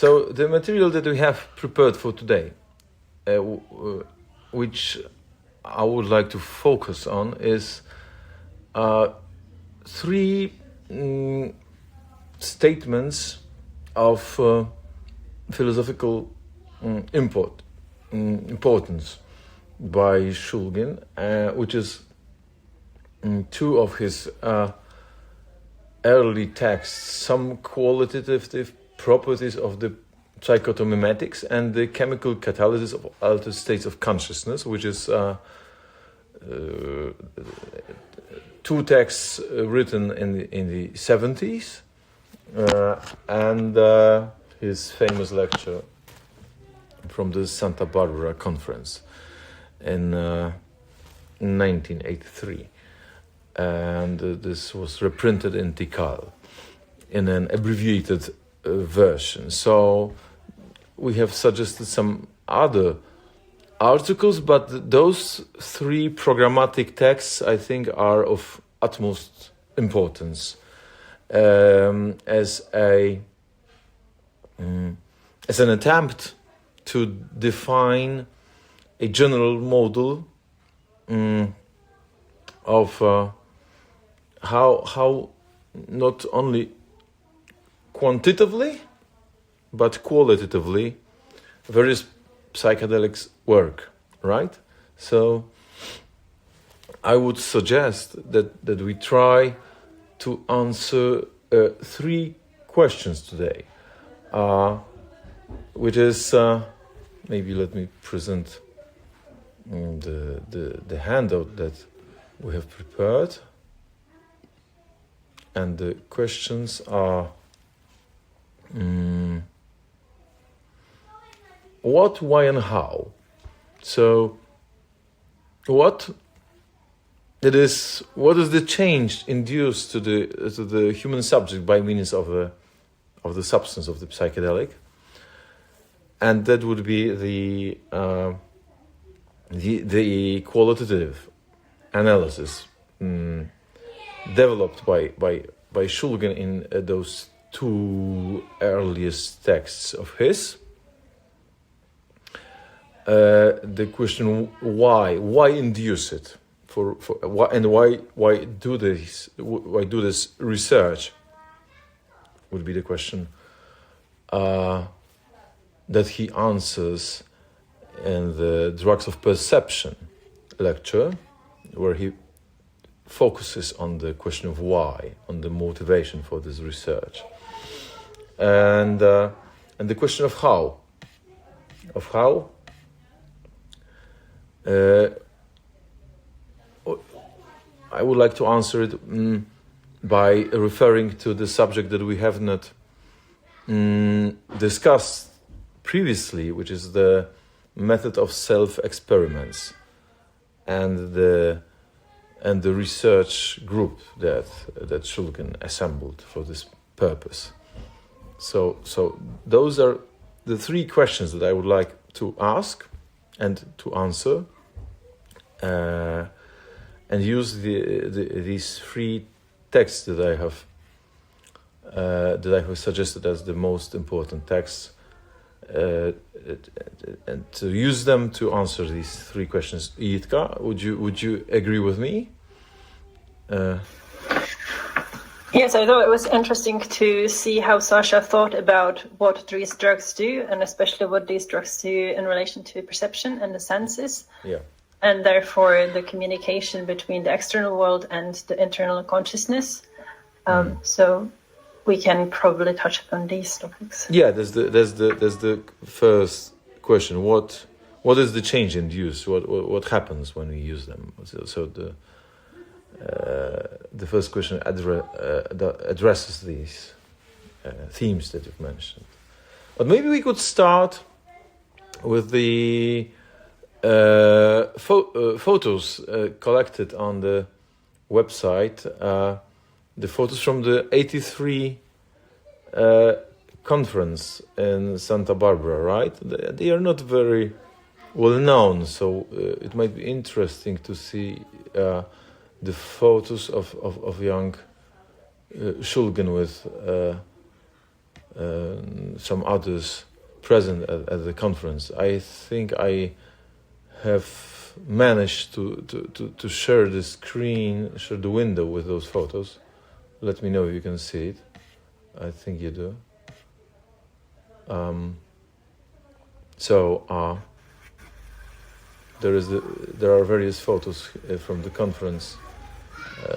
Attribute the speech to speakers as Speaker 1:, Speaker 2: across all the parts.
Speaker 1: So the material that we have prepared for today, which I would like to focus on, is three statements of philosophical importance by Shulgin, which is two of his early texts, some qualitative properties of the Psychotomimetics and the chemical catalysis of altered states of consciousness, which is two texts written in the 70s, and his famous lecture from the Santa Barbara conference in 1983. And this was reprinted in Tikal in an abbreviated version. So we have suggested some other articles, but those three programmatic texts, I think, are of utmost importance as an attempt to define a general model of how not only quantitatively but qualitatively various psychedelics work, right? So I would suggest that we try to answer three questions today, which is maybe let me present the handout that we have prepared, and the questions are what, why, and how. So what is the change induced to the human subject by means of the substance of the psychedelic, and that would be the qualitative analysis developed by Shulgin in those two earliest texts of his. The question why induce it for why do this research would be the question that he answers in the Drugs of Perception lecture, where he focuses on the question of why, on the motivation for this research, and the question of how. I would like to answer it by referring to the subject that we have not discussed previously, which is the method of self-experiments and the research group that Shulgin assembled for this purpose. So those are the three questions that I would like to ask and to answer, and use these three texts that I have suggested as the most important texts, and to use them to answer these three questions. Jitka, would you agree with me?
Speaker 2: Yes, I thought it was interesting to see how Sasha thought about what these drugs do, and especially what these drugs do in relation to perception and the senses.
Speaker 1: Yeah.
Speaker 2: And therefore the communication between the external world and the internal consciousness. So we can probably touch upon these topics.
Speaker 1: Yeah, there's the first question. What is the change induced? What happens when we use them? So the first question addresses these themes that you've mentioned. But maybe we could start with the photos collected on the website, the photos from the 83 conference in Santa Barbara, right? They are not very well known, so it might be interesting to see the photos of young Shulgin some others present at the conference. I think I have managed to share the screen, share the window with those photos. Let me know if you can see it. I think you do. There are various photos from the conference,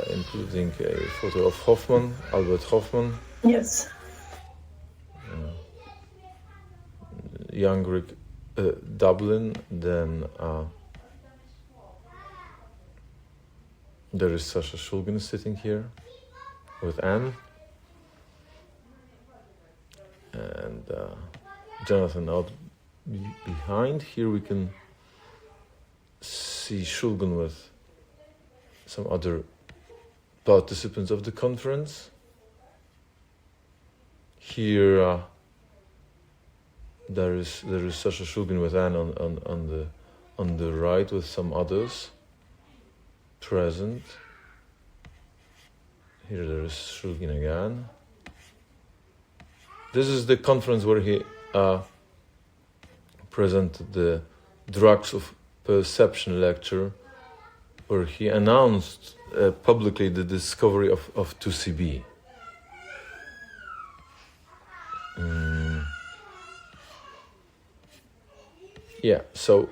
Speaker 1: including a photo of Hoffman, Albert Hoffman.
Speaker 2: Yes.
Speaker 1: Young Rick, Dublin. Then there is Sasha Shulgin sitting here with Anne. And Jonathan out behind. Here we can see Shulgin with some other participants of the conference. Here there is Sasha Shulgin with Anne on the right with some others present. Here there is Shulgin again. This is the conference where he presented the Drugs of Perception lecture, where he announced publicly the discovery of 2CB. Yeah, so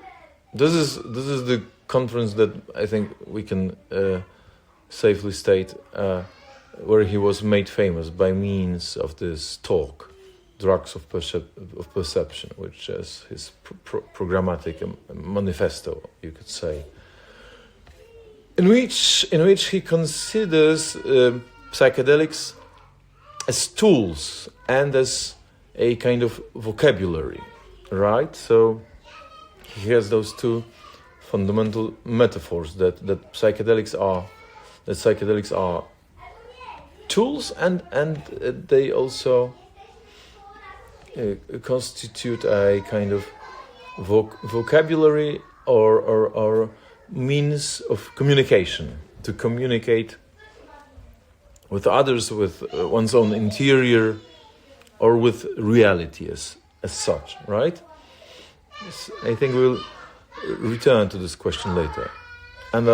Speaker 1: this is the conference that I think we can safely state where he was made famous by means of this talk, Drugs of Perception, which is his programmatic manifesto, you could say, in which he considers psychedelics as tools and as a kind of vocabulary, right? So he has those two fundamental metaphors that psychedelics are tools and they also constitute a kind of vocabulary or means of communication, to communicate with others, with one's own interior, or with reality as such, right? I think we'll return to this question later. And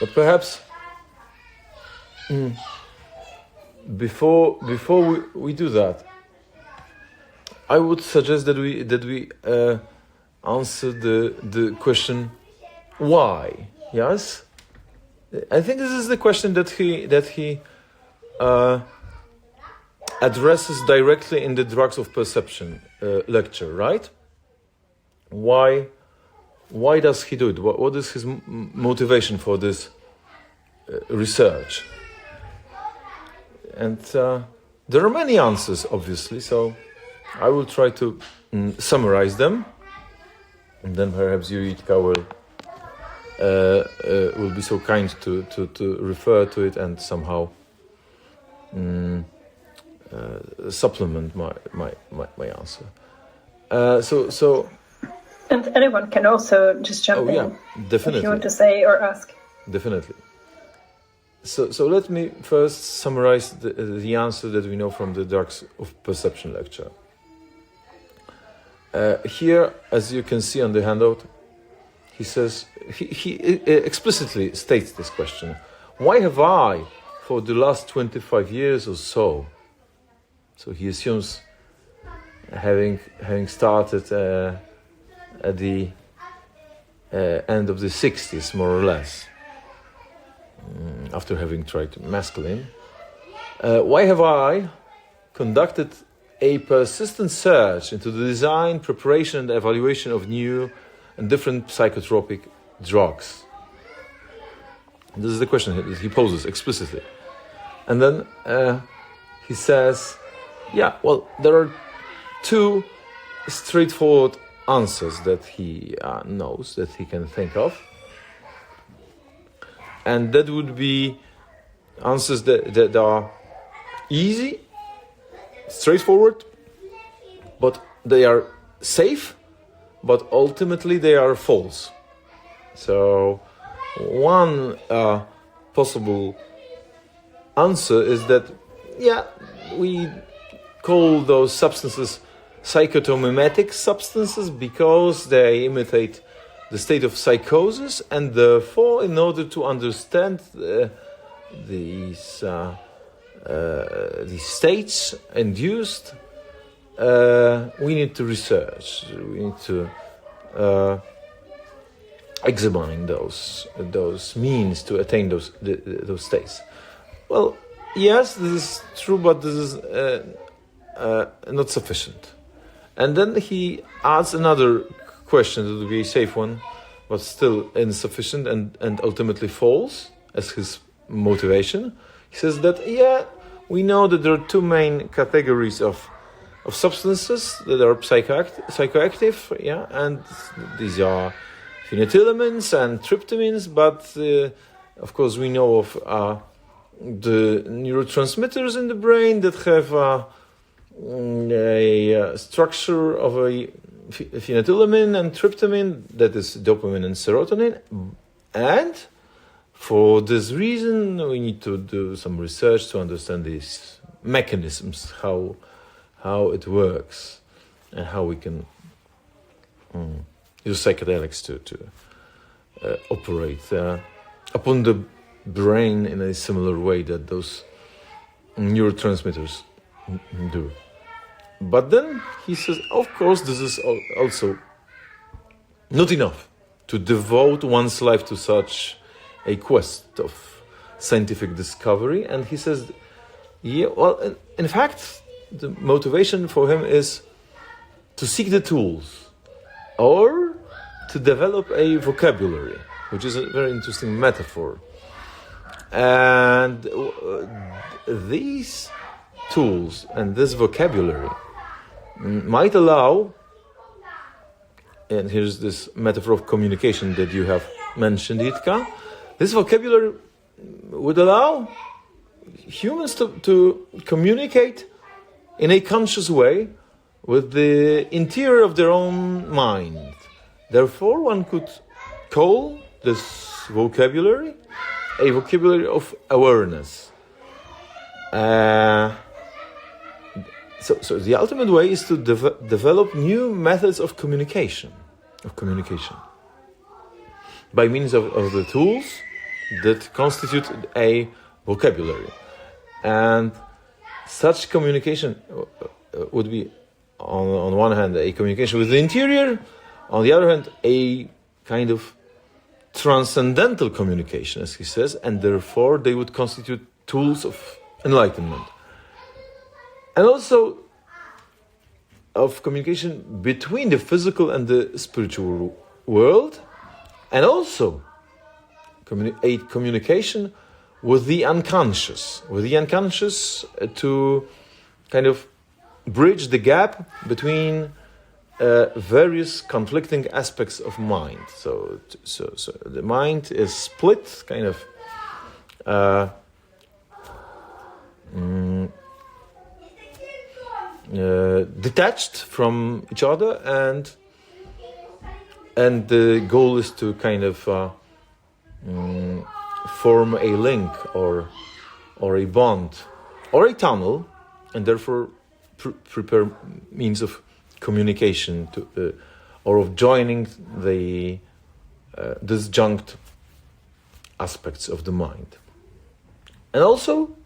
Speaker 1: but perhaps before we do that, I would suggest that we answer the question why. Yes, I think this is the question that he addresses directly in the Drugs of Perception lecture, right? Why does he do it? What is his motivation for this research? And there are many answers, obviously, so I will try to summarize them, and then perhaps you, Jitka, will be so kind to refer to it and somehow supplement my answer. So.
Speaker 2: And anyone can also just jump in.
Speaker 1: Definitely.
Speaker 2: If you want to say or ask.
Speaker 1: Definitely. So let me first summarize the answer that we know from the Drugs of Perception lecture. Here, as you can see on the handout, he says, he explicitly states this question: why have I, for the last 25 years or so he assumes, having started at the end of the 60s, more or less, after having tried masculine, why have I conducted a persistent search into the design, preparation, and evaluation of new and different psychotropic drugs? This is the question that he poses explicitly. And then he says, there are two straightforward answers that he knows, that he can think of. And that would be answers that are easy, straightforward, but they are safe, but ultimately they are false. So one possible answer is that, we call those substances psychotomimetic substances because they imitate the state of psychosis, and therefore, in order to understand these states induced, we need to research. We need to examine those means to attain those states. Well, yes, this is true, but this is not sufficient. And then he adds another question that would be a safe one, but still insufficient and ultimately false as his motivation. He says that, we know that there are two main categories of substances that are psychoactive, and these are phenylethylamines and tryptamines, but of course we know of the neurotransmitters in the brain that have a structure of a phenethylamine and tryptamine, that is dopamine and serotonin, and for this reason we need to do some research to understand these mechanisms, how it works, and how we can use psychedelics to operate upon the brain in a similar way that those neurotransmitters do. But then he says, of course, this is also not enough to devote one's life to such a quest of scientific discovery. And he says, in fact, the motivation for him is to seek the tools or to develop a vocabulary, which is a very interesting metaphor. And these tools and this vocabulary might allow, and here's this metaphor of communication that you have mentioned, Jitka, this vocabulary would allow humans to communicate in a conscious way with the interior of their own mind. Therefore, one could call this vocabulary a vocabulary of awareness. So the ultimate way is to develop new methods of communication, by means of the tools that constitute a vocabulary. And such communication would be, on one hand, a communication with the interior, on the other hand, a kind of transcendental communication, as he says, and therefore they would constitute tools of enlightenment. And also of communication between the physical and the spiritual world, and also a communication with the unconscious, to kind of bridge the gap between various conflicting aspects of mind. So the mind is split, kind of detached from each other, and the goal is to kind of form a link or a bond or a tunnel, and therefore prepare means of communication to or of joining the disjunct aspects of the mind. And also,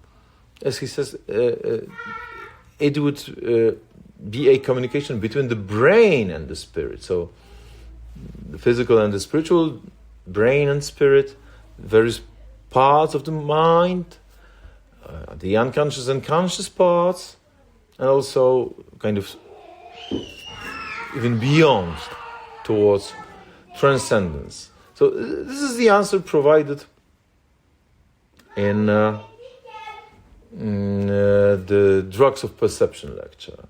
Speaker 1: as he says, it would be a communication between the brain and the spirit. So the physical and the spiritual, brain and spirit, various parts of the mind, the unconscious and conscious parts, and also kind of even beyond, towards transcendence. So this is the answer provided in the Drugs of Perception lecture.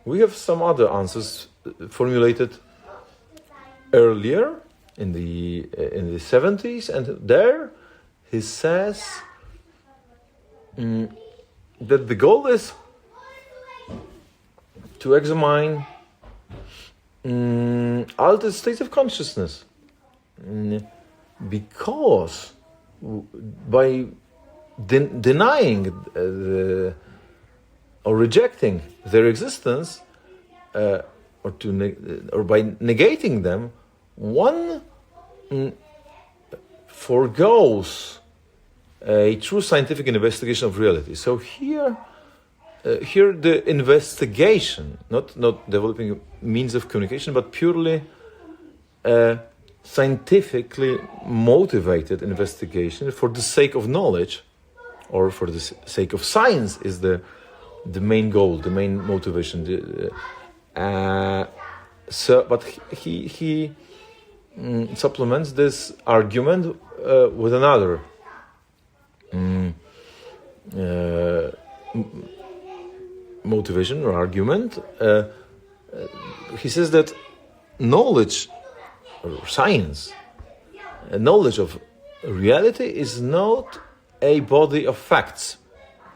Speaker 1: We have some other answers formulated earlier in the 70s, and there he says that the goal is to examine altered states of consciousness, because by denying or rejecting their existence, or by negating them, one forgoes a true scientific investigation of reality. So here the investigation, not developing means of communication, but purely scientifically motivated investigation for the sake of knowledge, or for the sake of science, is the main goal, the main motivation. But he supplements this argument with another motivation or argument. He says that knowledge or science, knowledge of reality, is not a body of facts.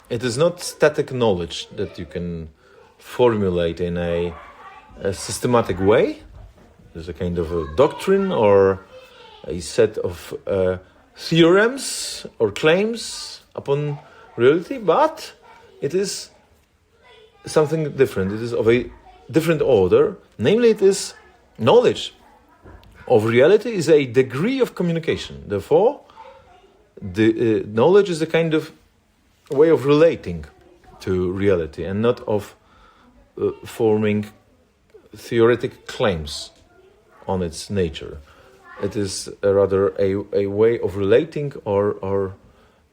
Speaker 1: It is not static knowledge that you can formulate in a systematic way. There's a kind of a doctrine or a set of theorems or claims upon reality, but it is something different. It is of a different order. Namely, it is knowledge of reality is a degree of communication. Therefore, the knowledge is a kind of way of relating to reality and not of forming theoretic claims on its nature. It is rather a way of relating or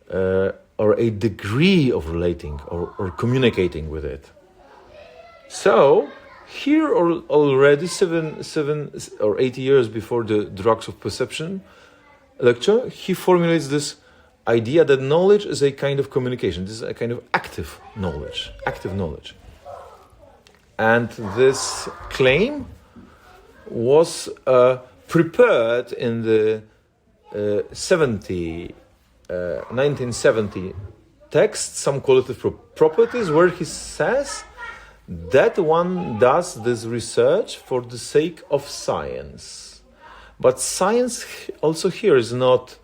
Speaker 1: a degree of relating or communicating with it. So here already 7 or 8 years before the Drugs of Perception lecture, he formulates this idea that knowledge is a kind of communication. This is a kind of active knowledge. And this claim was prepared in the 1970 text, Some Qualitative Properties, where he says that one does this research for the sake of science. But science also here is not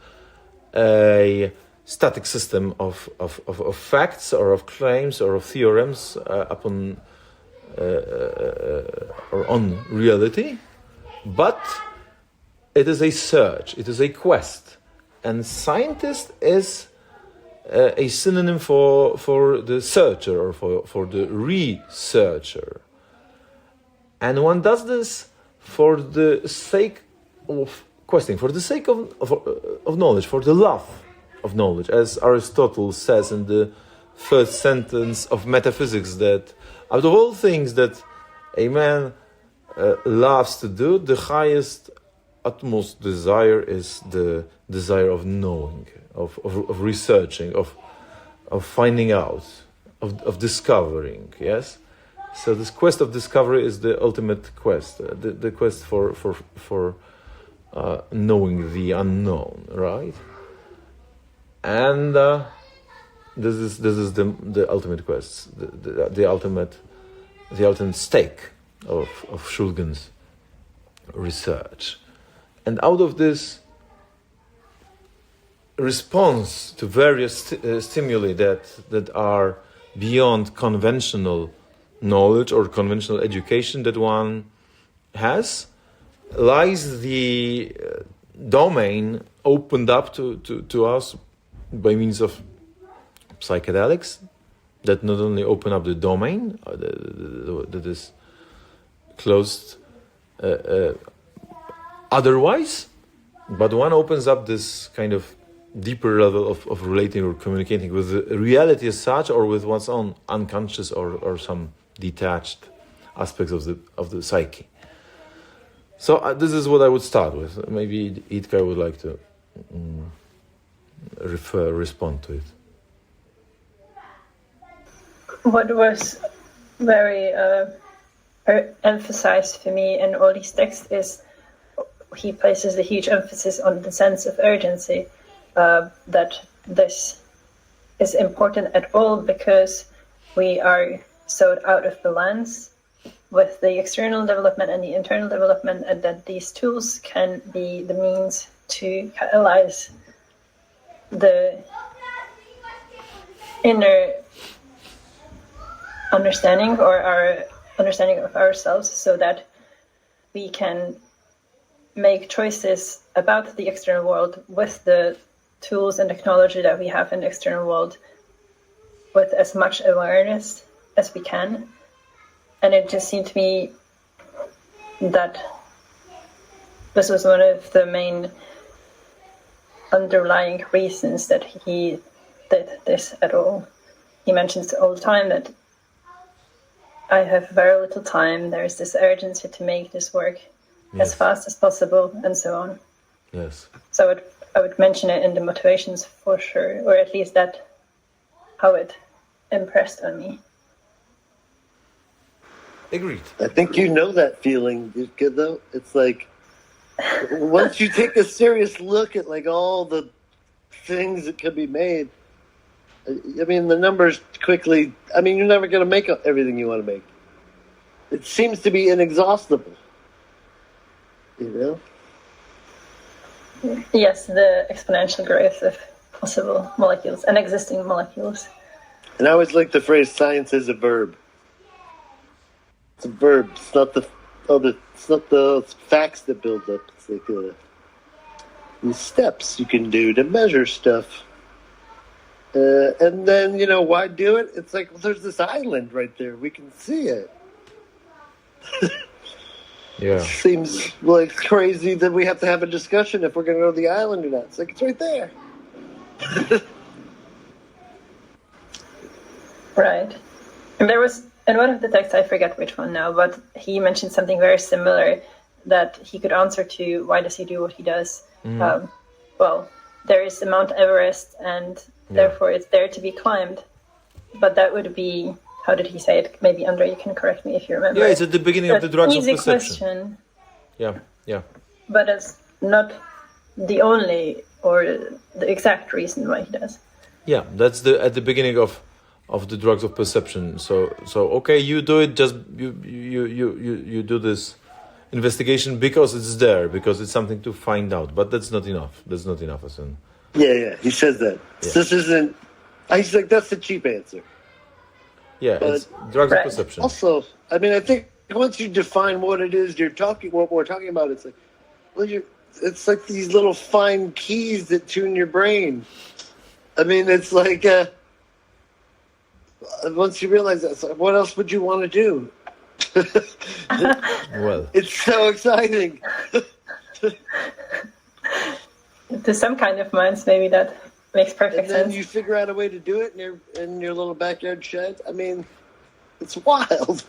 Speaker 1: a static system of facts or of claims or of theorems upon or on reality, but it is a search, it is a quest, and scientist is a synonym for the searcher or for the researcher. And one does this for the sake of questing, for the sake of knowledge, for the love of knowledge, as Aristotle says in the first sentence of Metaphysics, that out of all things that a man loves to do, the highest, utmost desire is the desire of knowing, of researching, of finding out, of discovering. Yes, so this quest of discovery is the ultimate quest, the quest for knowing the unknown, right? And this is the ultimate quest, the ultimate stake of Shulgin's research. And out of this response to various stimuli that are beyond conventional knowledge or conventional education that one has, lies the domain opened up to us by means of psychedelics, that not only open up the domain that is closed otherwise, but one opens up this kind of deeper level of relating or communicating with the reality as such, or with one's own unconscious or some detached aspects of the psyche. So this is what I would start with. Maybe Itka would like to respond to it.
Speaker 2: What was very emphasized for me in all these texts is he places a huge emphasis on the sense of urgency, that this is important at all because we are so out of balance with the external development and the internal development, and that these tools can be the means to catalyze the inner understanding or our understanding of ourselves, so that we can make choices about the external world with the tools and technology that we have in the external world with as much awareness as we can. And it just seemed to me that this was one of the main underlying reasons that he did this at all. He mentions all the time that I have very little time, there's this urgency to make this work as fast as possible, and so on.
Speaker 1: Yes.
Speaker 2: So I would mention it in the motivations for sure, or at least that how it impressed on me.
Speaker 1: Agreed.
Speaker 3: I think you know that feeling, good though. It's like once you take a serious look at like all the things that could be made, I mean, the numbers quickly. I mean, you're never going to make everything you want to make. It seems to be inexhaustible. You know?
Speaker 2: Yes, the exponential growth of possible molecules and existing molecules.
Speaker 3: And I always like the phrase "science is a verb." It's a verb. It's not it's not the facts that build up. It's like the steps you can do to measure stuff. And then, why do it? It's like, well, there's this island right there. We can see it.
Speaker 1: Yeah.
Speaker 3: Seems like crazy that we have to have a discussion if we're going to go to the island or not. It's like, it's right there.
Speaker 2: Right. And there was, in one of the texts, I forget which one now, but he mentioned something very similar that he could answer to, why does he do what he does? Well, there is the Mount Everest, and therefore it's there to be climbed. But that would be, how did he say it? Maybe, Andre, you can correct me if you remember.
Speaker 1: Yeah, it's at the beginning of the drugs of
Speaker 2: easy
Speaker 1: perception.
Speaker 2: Question.
Speaker 1: Yeah.
Speaker 2: But it's not the only or the exact reason why he does.
Speaker 1: Yeah, that's at the beginning of the drugs of perception. So okay, you do it. Just you do this investigation because it's there, because it's something to find out. But that's not enough. That's not enough, as in.
Speaker 3: Yeah. He says that.
Speaker 1: Yeah.
Speaker 3: This isn't. He's like, that's the cheap answer.
Speaker 1: Yeah,
Speaker 3: But,
Speaker 1: it's drugs of perception.
Speaker 3: Also, I mean, I think once you define what it is what we're talking about, it's like, well, it's like these little fine keys that tune your brain. I mean, it's like, once you realize that, it's like, what else would you want to do?
Speaker 1: Well,
Speaker 3: it's so exciting.
Speaker 2: To some kind of minds, maybe that makes perfect
Speaker 3: And then
Speaker 2: sense.
Speaker 3: you figure out a way to do it in your little backyard shed. I mean, it's wild.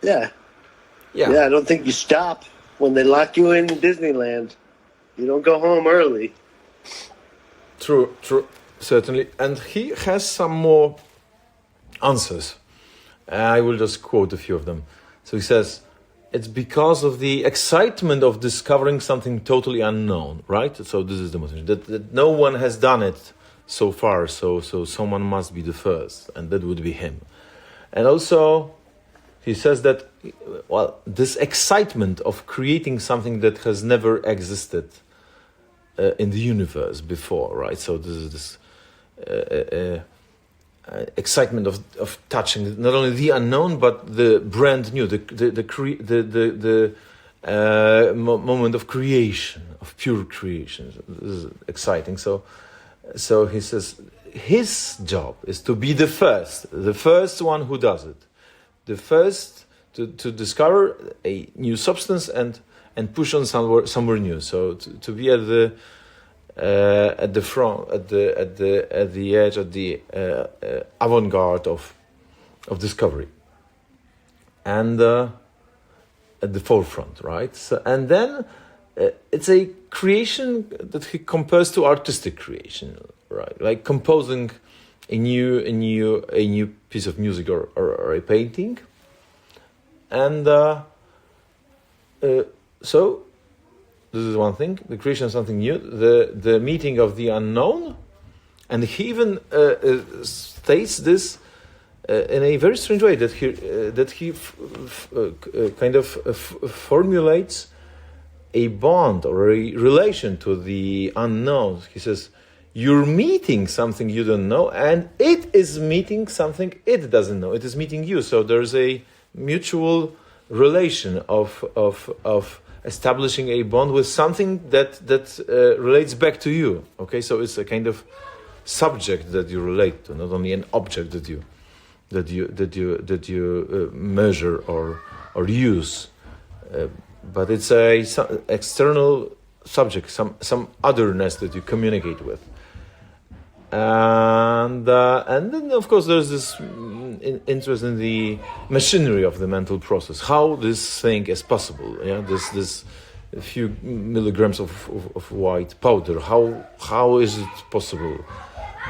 Speaker 3: Yeah. I don't think you stop when they lock you in Disneyland. You don't go home early.
Speaker 1: True, certainly. And he has some more answers. I will just quote a few of them. So he says, it's because of the excitement of discovering something totally unknown, right? So this is the motivation. That no one has done it so far, so someone must be the first, and that would be him. And also, he says that, well, this excitement of creating something that has never existed in the universe before, right? So this is this excitement of touching not only the unknown but the brand new, the moment of creation, of pure creation. This is exciting. So he says his job is to be the first one who does it, the first to discover a new substance and push on somewhere new. So to be at the front, at the edge, at the avant-garde of discovery, and at the forefront, right? So, and then it's a creation that he compares to artistic creation, right? Like composing a new piece of music or a painting, and so. This is one thing, the creation of something new, the meeting of the unknown, and he even states this in a very strange way, that he kind of formulates a bond or a relation to the unknown. He says, you're meeting something you don't know, and it is meeting something it doesn't know. It is meeting you. So there's a mutual relation of establishing a bond with something that relates back to you. Okay, so it's a kind of subject that you relate to, not only an object that you measure or use, but it's a external subject, some otherness that you communicate with. And then, of course, there's this interest in the machinery of the mental process. How this thing is possible? Yeah, this a few milligrams of white powder. How is it possible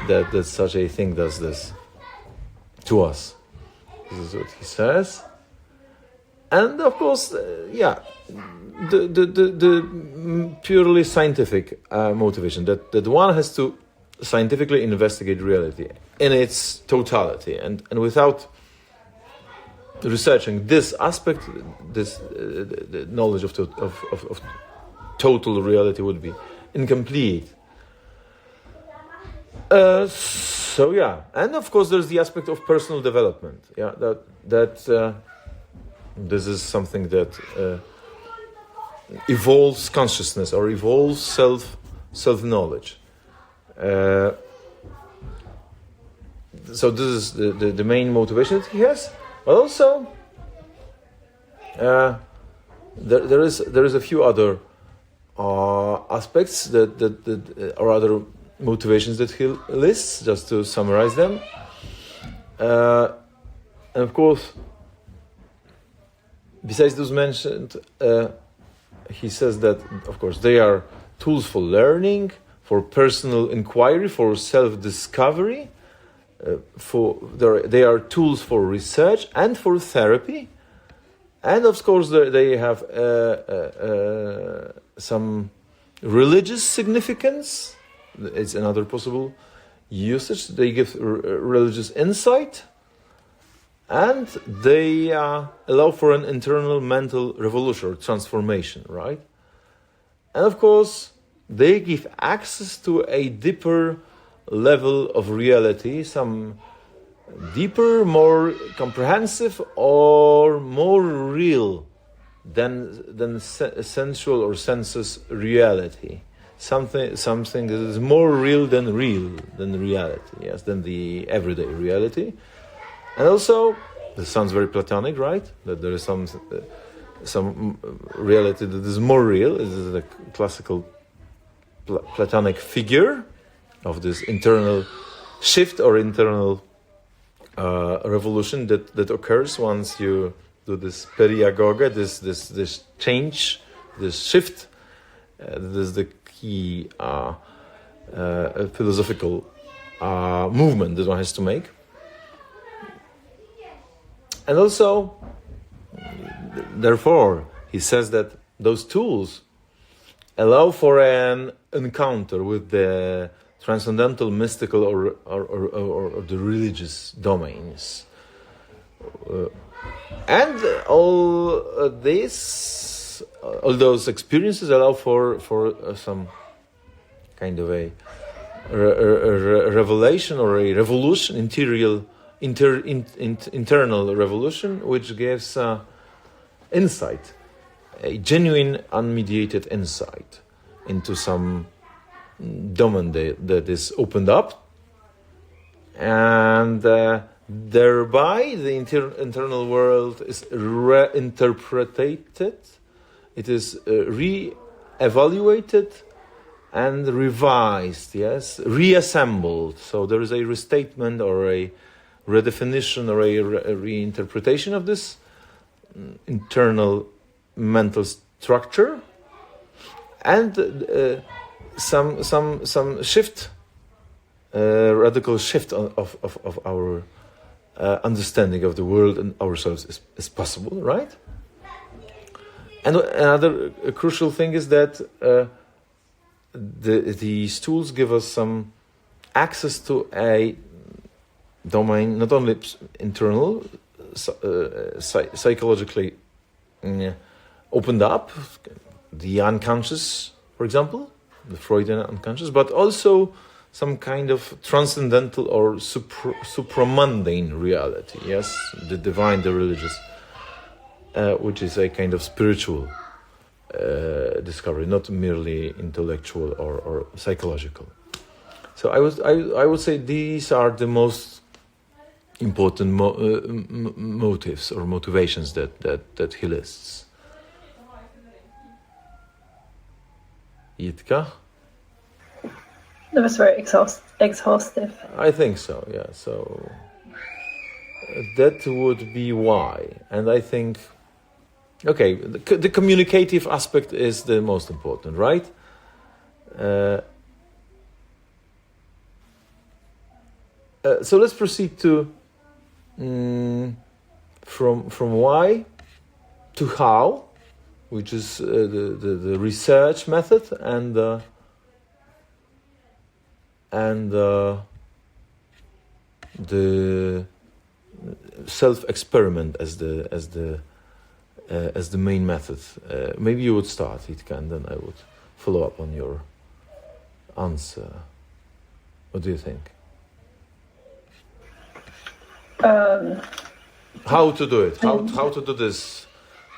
Speaker 1: that such a thing does this to us? This is what he says. And of course, the purely scientific motivation that one has to scientifically investigate reality in its totality, and without researching this aspect, the knowledge of total reality would be incomplete. And of course there's the aspect of personal development. Yeah, that this is something that evolves consciousness or evolves self-knowledge. So this is the main motivation that he has. But also, there is a few other aspects that or other motivations that he lists, just to summarize them. And of course, besides those mentioned, he says that, of course, they are tools for learning, for personal inquiry, for self-discovery, they are tools for research and for therapy, and of course they have some religious significance. It's another possible usage. They give religious insight, and they allow for an internal mental revolution or transformation, right? And of course, they give access to a deeper level of reality, some deeper, more comprehensive, or more real than sensual or sensuous reality. Something that is more real than reality, yes, than the everyday reality. And also, this sounds very Platonic, right? That there is some reality that is more real. This is a classical Platonic figure of this internal shift or internal revolution that occurs once you do this periagoge, this change, this shift. This is the key philosophical movement that one has to make. And also, therefore, he says that those tools allow for an encounter with the transcendental, mystical, or the religious domains. And all those experiences allow for some kind of a revelation or a revolution, internal revolution, which gives insight, a genuine, unmediated insight into some domain that is opened up, and thereby the internal world is reinterpreted, it is re-evaluated and revised, yes, reassembled. So there is a restatement or a redefinition or a reinterpretation of this internal mental structure, and some shift, radical shift of our understanding of the world and ourselves is possible, right? And another crucial thing is that these tools give us some access to a domain, not only internal, psychologically opened up, the unconscious, for example, the Freudian unconscious, but also some kind of transcendental or supramundane reality. Yes, the divine, the religious, which is a kind of spiritual discovery, not merely intellectual or psychological. So I would say these are the most important motives or motivations that he lists. Yitka?
Speaker 2: That was very exhaustive.
Speaker 1: I think so, yeah. So that would be why. And I think, okay, the communicative aspect is the most important, right? So let's proceed to from why to how, which is the research method and the self-experiment as the main method. Maybe you would start, Itka, and then I would follow up on your answer. What do you think? How to do it? How to do this?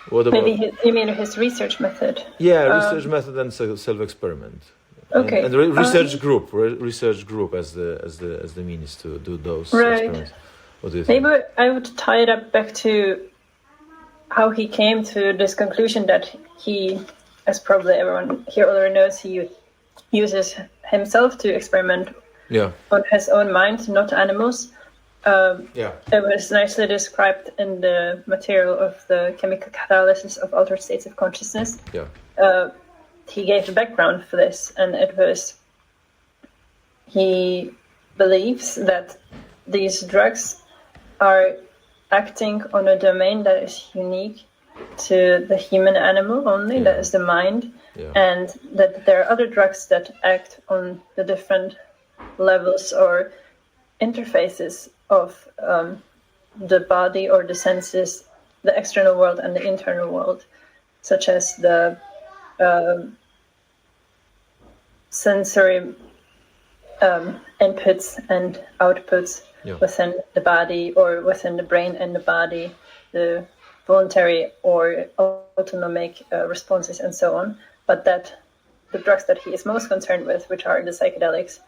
Speaker 1: What about?
Speaker 2: Maybe you mean his research method?
Speaker 1: Yeah, research method and self-experiment.
Speaker 2: Okay.
Speaker 1: And research group as the means to do those experiments. What do you think?
Speaker 2: Maybe I would tie it up back to how he came to this conclusion that he, as probably everyone here already knows, he uses himself to experiment on his own mind, not animals. It was nicely described in the material of the chemical catalysis of altered states of consciousness. He gave the background for this, and it was, he believes that these drugs are acting on a domain that is unique to the human animal only, that is the mind, and that there are other drugs that act on the different levels or interfaces of the body or the senses, the external world and the internal world, such as the sensory inputs and outputs within the body or within the brain and the body, the voluntary or autonomic responses and so on, but that the drugs that he is most concerned with, which are the psychedelics,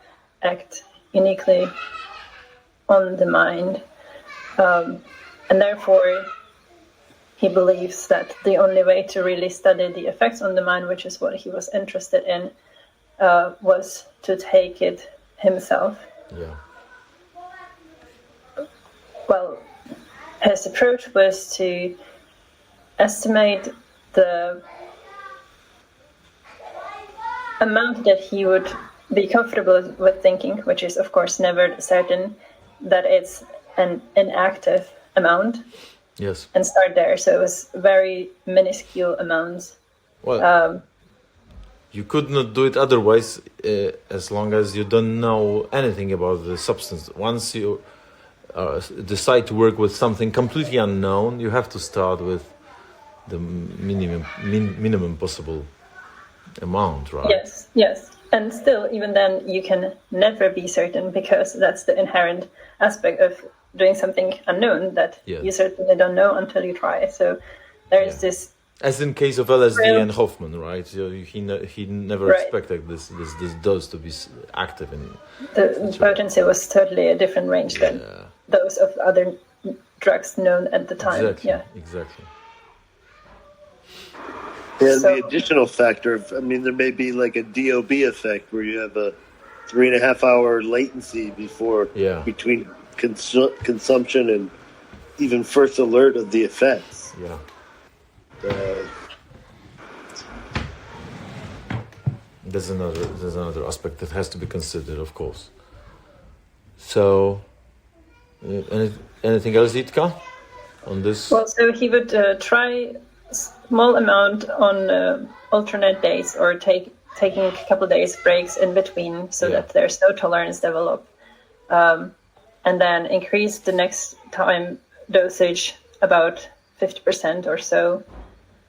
Speaker 2: act uniquely on the mind, and therefore he believes that the only way to really study the effects on the mind, which is what he was interested in, was to take it himself. Well, his approach was to estimate the amount that he would be comfortable with thinking, which is of course never certain, that it's an inactive amount. And start there. So it was very minuscule amounts.
Speaker 1: Well, you could not do it otherwise, as long as you don't know anything about the substance. Once you decide to work with something completely unknown, you have to start with the minimum possible amount, right?
Speaker 2: Yes. And still, even then, you can never be certain, because that's the inherent aspect of doing something unknown, that you certainly don't know until you try. So there's this...
Speaker 1: As in case of LSD and Hoffman, right? So he never expected this dose to be active in...
Speaker 2: The potency was totally a different range than those of other drugs known at the time.
Speaker 1: Exactly.
Speaker 3: And the additional factor, there may be like a DOB effect where you have a 3.5 hour latency between consumption and even first alert of the effects.
Speaker 1: There's another aspect that has to be considered, of course. So, anything else, Itka, on this?
Speaker 2: Well, so he would try small amount on alternate days, or taking a couple days breaks in between, so that there's no tolerance develop, and then increase the next time dosage about 50% or so,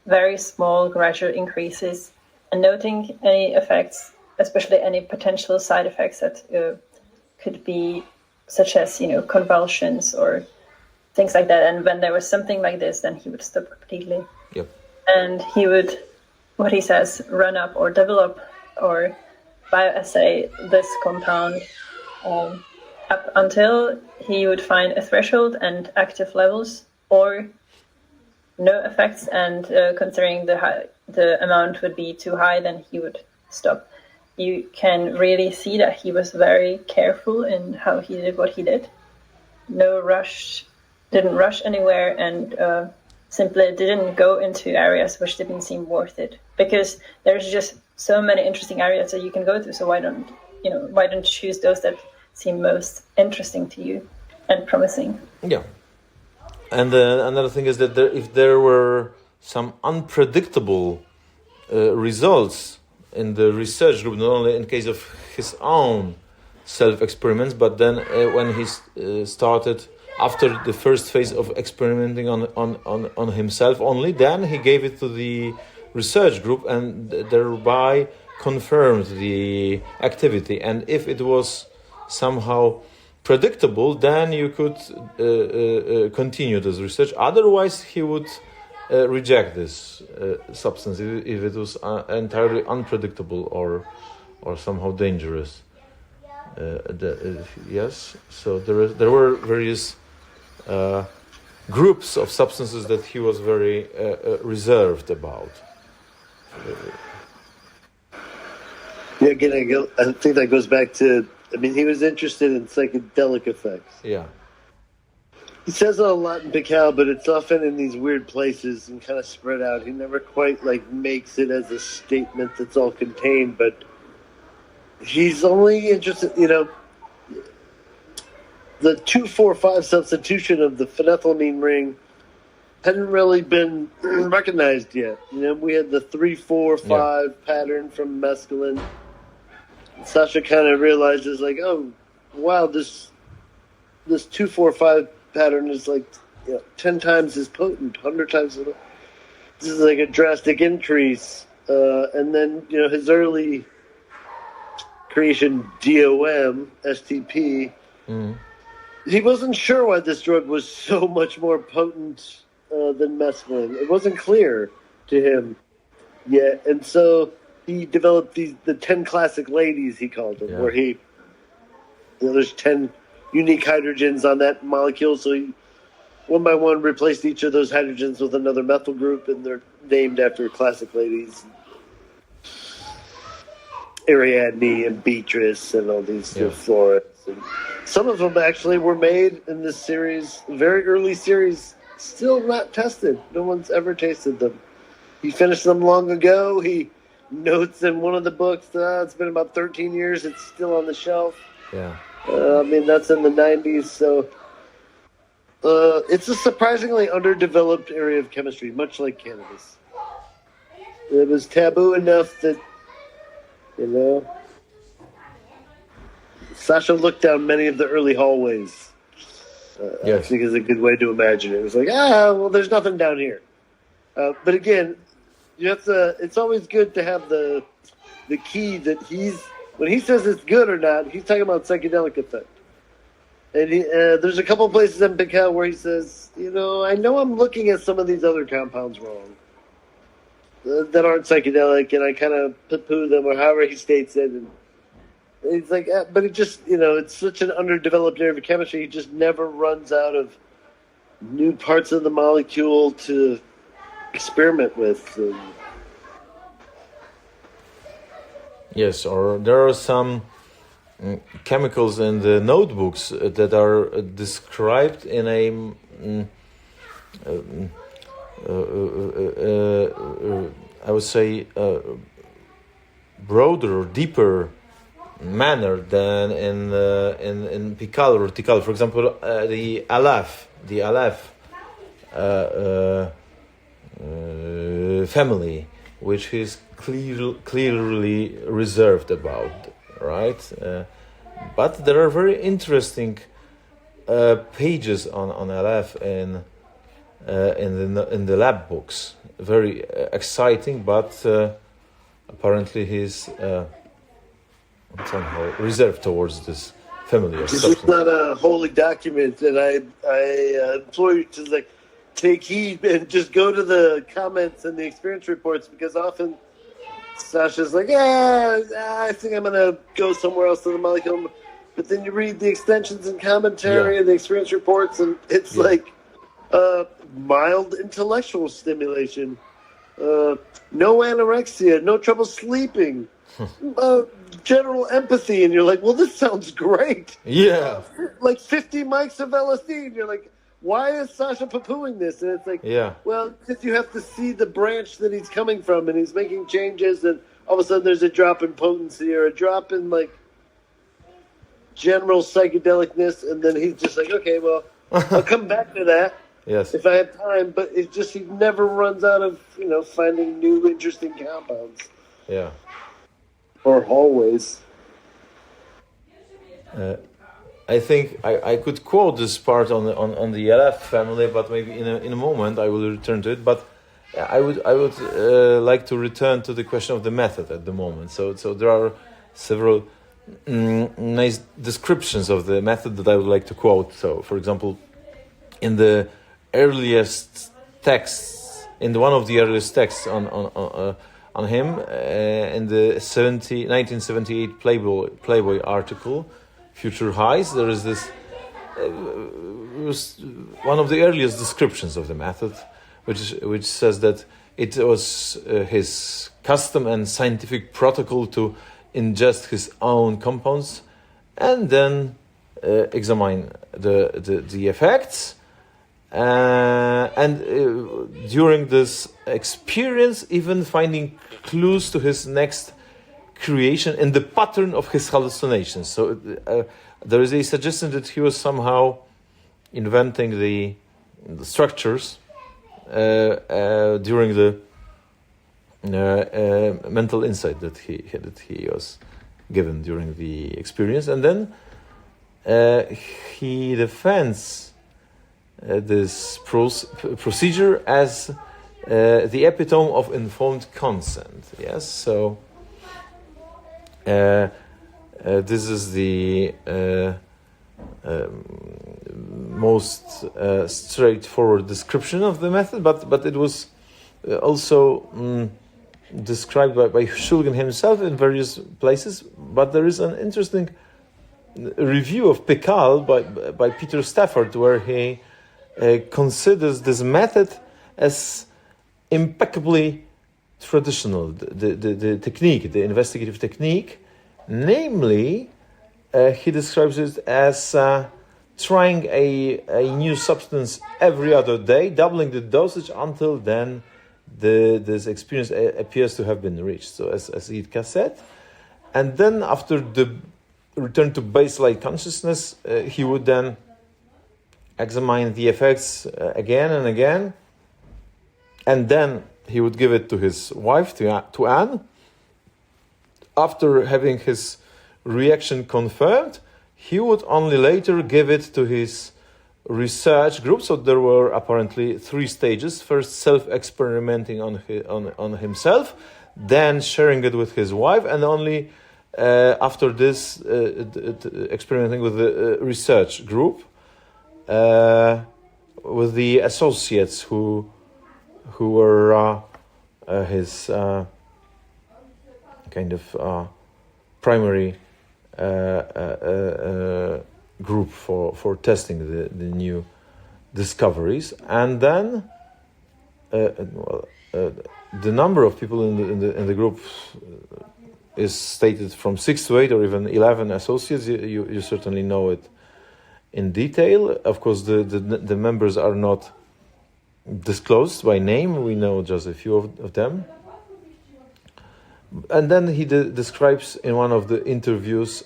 Speaker 2: very small gradual increases, and noting any effects especially any potential side effects that could be, such as, convulsions or things like that. And when there was something like this, then he would stop completely.
Speaker 1: Yep.
Speaker 2: And he would, what he says, run up or develop or bioassay this compound up until he would find a threshold and active levels or no effects, and considering the amount would be too high, then he would stop. You can really see that he was very careful in how he did what he did. No rush, didn't rush anywhere, and simply didn't go into areas which didn't seem worth it, because there's just so many interesting areas that you can go to. So why don't you choose those that seem most interesting to you and promising?
Speaker 1: Yeah. And another thing is that if there were some unpredictable results in the research group, not only in case of his own self-experiments, but then when he started after the first phase of experimenting on himself only, then he gave it to the research group and thereby confirmed the activity. And if it was somehow predictable, then you could continue this research. Otherwise, he would reject this substance if it was entirely unpredictable or somehow dangerous. Yes, so there were various groups of substances that he was very reserved about.
Speaker 3: Yeah, again, I think that goes back to, he was interested in psychedelic effects.
Speaker 1: Yeah.
Speaker 3: He says it a lot in Picao, but it's often in these weird places and kind of spread out. He never quite makes it as a statement that's all contained, but he's only interested, the 2,4,5 substitution of the phenethylamine ring hadn't really been recognized yet. We had the 3,4,5 pattern from mescaline. Sasha kind of realizes, oh, wow, this 2,4,5 pattern is 10 times as potent, 100 times as. This is a drastic increase. And then, his early creation, DOM, STP, he wasn't sure why this drug was so much more potent than mescaline. It wasn't clear to him yet. And so he developed the 10 classic ladies, he called them, where he, there's 10 unique hydrogens on that molecule. So he, one by one, replaced each of those hydrogens with another methyl group, and they're named after classic ladies. Ariadne and Beatrice and all these Florence. And some of them actually were made in this series, very early series, still not tested. No one's ever tasted them. He finished them long ago. He notes in one of the books, it's been about 13 years, it's still on the shelf.
Speaker 1: Yeah.
Speaker 3: That's in the 90s, so it's a surprisingly underdeveloped area of chemistry, much like cannabis. It was taboo enough that, Sasha looked down many of the early hallways. I think is a good way to imagine it. It was well, there's nothing down here. But again, you have to. It's always good to have the key that when he says it's good or not, he's talking about psychedelic effect. And there's a couple of places in Picao where he says, I know I'm looking at some of these other compounds wrong that aren't psychedelic, and I kind of poo-poo them, or however he states it. And he's but it just, it's such an underdeveloped area of chemistry. He just never runs out of new parts of the molecule to experiment with.
Speaker 1: Yes, or there are some chemicals in the notebooks that are described in a I would say broader or deeper manner than in Pical or Tikal. For example, the Aleph family, which is clearly reserved about, right? But there are very interesting pages on Aleph in the lab books. Very exciting, but apparently his somehow reserved towards this family of
Speaker 3: This is
Speaker 1: substance.
Speaker 3: not a holy document, and I implore you to like take heed and just go to the comments and the experience reports, because often Sasha's like, I think I'm gonna go somewhere else to the molecule, but then you read the extensions and commentary and the experience reports, and it's like mild intellectual stimulation, no anorexia, no trouble sleeping. General empathy, and you're like, well, this sounds great.
Speaker 1: Yeah.
Speaker 3: Like 50 mics of LSD, and you're like, why is Sasha poo-pooing this? And it's like, well, because you have to see the branch that he's coming from, and he's making changes, and all of a sudden there's a drop in potency or a drop in like general psychedelicness, and then he's just like, okay, well, I'll come back to that if I have time. But it's just he never runs out of finding new interesting compounds.
Speaker 1: Yeah.
Speaker 3: Or hallways.
Speaker 1: I think I could quote this part on the LF family, but maybe in a moment I will return to it. But I would like to return to the question of the method at the moment. So there are several nice descriptions of the method that I would like to quote. So, for example, in the earliest texts, in one of the earliest texts on him, in the 1978 Playboy article, Future Highs, there is this was one of the earliest descriptions of the method, which says that it was his custom and scientific protocol to ingest his own compounds and then examine the effects. And during this experience, even finding clues to his next creation in the pattern of his hallucinations. So there is a suggestion that he was somehow inventing the structures during the mental insight that he was given during the experience, and then he defends this procedure as the epitome of informed consent. Yes, so this is the most straightforward description of the method, but it was also described by Shulgin himself in various places. But there is an interesting review of Pikal by Peter Stafford, where he considers this method as impeccably traditional, the technique, the investigative technique. Namely, he describes it as trying a new substance every other day, doubling the dosage until then this experience appears to have been reached. So as Yitka said, and then after the return to baseline consciousness, he would then examine the effects again and again, and then he would give it to his wife, to Anne. After having his reaction confirmed, he would only later give it to his research group. So there were apparently 3 stages: first, self-experimenting on himself, then sharing it with his wife, and only after this experimenting with the research group, with the associates who were his kind of primary group for testing the new discoveries. And then the number of people in the group is stated from 6 to 8 or even 11 associates. You certainly know it in detail. Of course, the members are not disclosed by name. We know just a few of them. And then he describes in one of the interviews,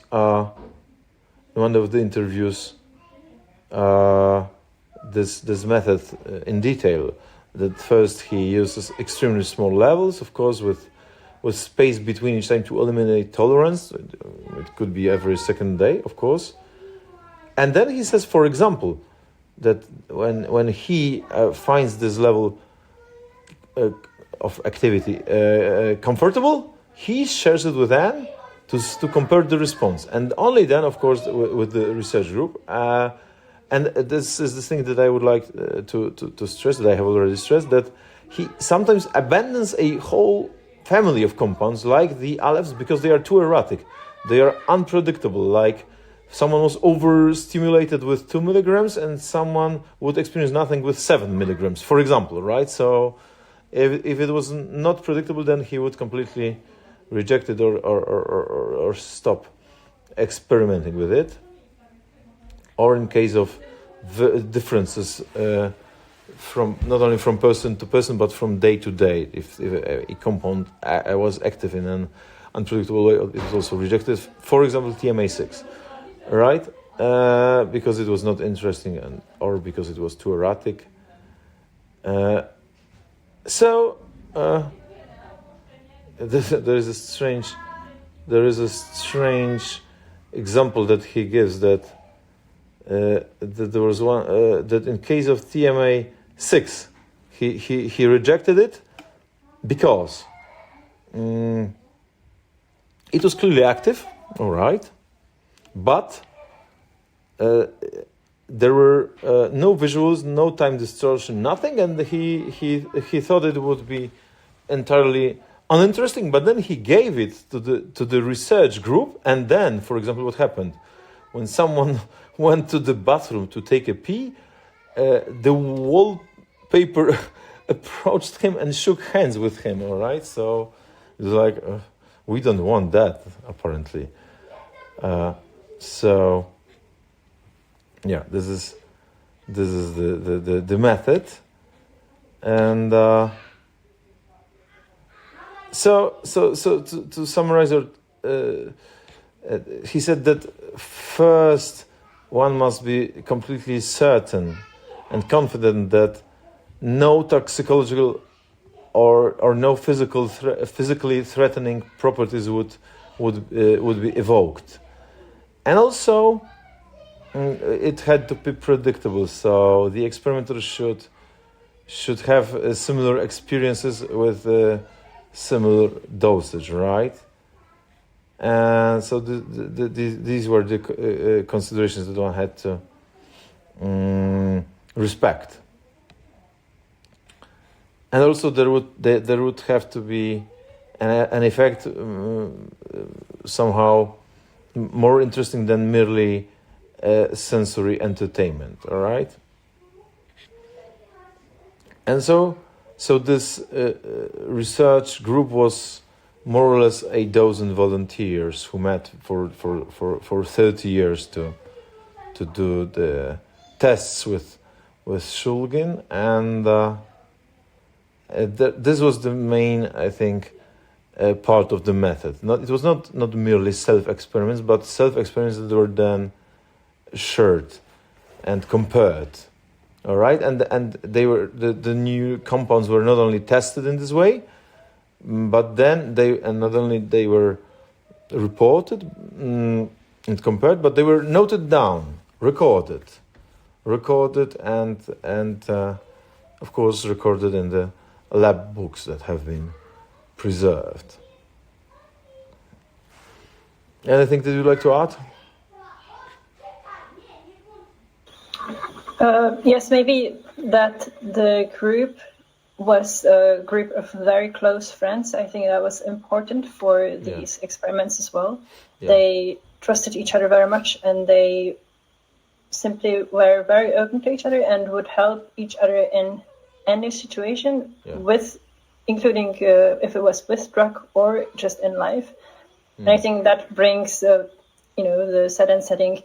Speaker 1: this method in detail. That first he uses extremely small levels, of course, with space between each time to eliminate tolerance. It could be every second day, of course. And then he says, for example, that when he finds this level of activity comfortable, he shares it with Anne, to compare the response, and only then, of course, with the research group. And this is the thing that I would like to stress, that I have already stressed, that he sometimes abandons a whole family of compounds like the alephs because they are too erratic. They are unpredictable. Like someone was overstimulated with 2 milligrams and someone would experience nothing with 7 milligrams, for example, right? So if it was not predictable, then he would completely reject it or stop experimenting with it. Or in case of differences from not only from person to person but from day to day, if a compound was active in an unpredictable way, it was also rejected. For example, TMA6, right? Because it was not interesting or because it was too erratic. So there is a strange example that he gives that there was one that in case of TMA6 he rejected it because it was clearly active, all right, but there were no visuals, no time distortion, nothing, and he thought it would be entirely uninteresting. But then he gave it to the research group, and then, for example, what happened when someone went to the bathroom to take a pee, the wallpaper approached him and shook hands with him. All right, so it was like we don't want that, apparently. So yeah, this is the method, and so to summarize, he said that first one must be completely certain and confident that no toxicological or no physically threatening properties would be evoked, and also it had to be predictable. So the experimenter should have similar experiences with similar dosage, right? And so these were the considerations that one had to respect. And also there would have to be an effect somehow more interesting than merely sensory entertainment. All right. And so this research group was more or less a dozen volunteers who met for 30 years to do the tests with Shulgin, and this was the main, I think, part of the method. It was not merely self-experiments, but self-experiments that were then shared and compared. All right, and they were the new compounds were not only tested in this way, but then not only they were reported and compared, but they were noted down, recorded, and of course recorded in the lab books that have been preserved. Anything that you'd like to add?
Speaker 2: Yes, maybe that the group was a group of very close friends. I think that was important for these experiments as well. Yeah. They trusted each other very much, and they simply were very open to each other and would help each other in any situation, including if it was with drug or just in life. And I think that brings, the set and setting,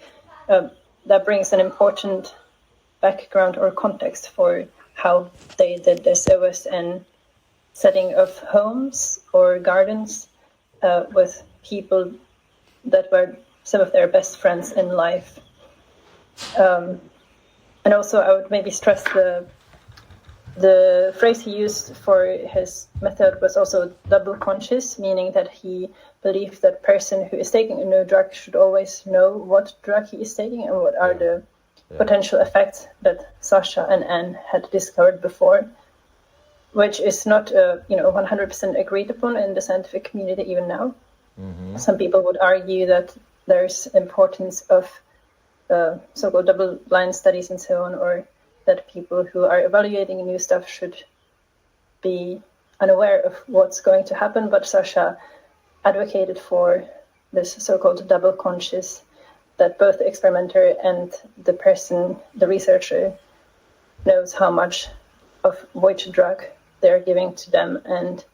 Speaker 2: that brings an important background or context for how they did this. It was in setting of homes or gardens with people that were some of their best friends in life. And also I would maybe stress the phrase he used for his method was also double conscious, meaning that he believed that person who is taking a new drug should always know what drug he is taking and what are the potential effects that Sasha and Anne had discovered before, which is not 100% agreed upon in the scientific community even now. Some people would argue that there's importance of so-called double-blind studies and so on, or that people who are evaluating new stuff should be unaware of what's going to happen. But Sasha advocated for this so-called double conscious, that both the experimenter and the person, the researcher, knows how much of which drug they're giving to them and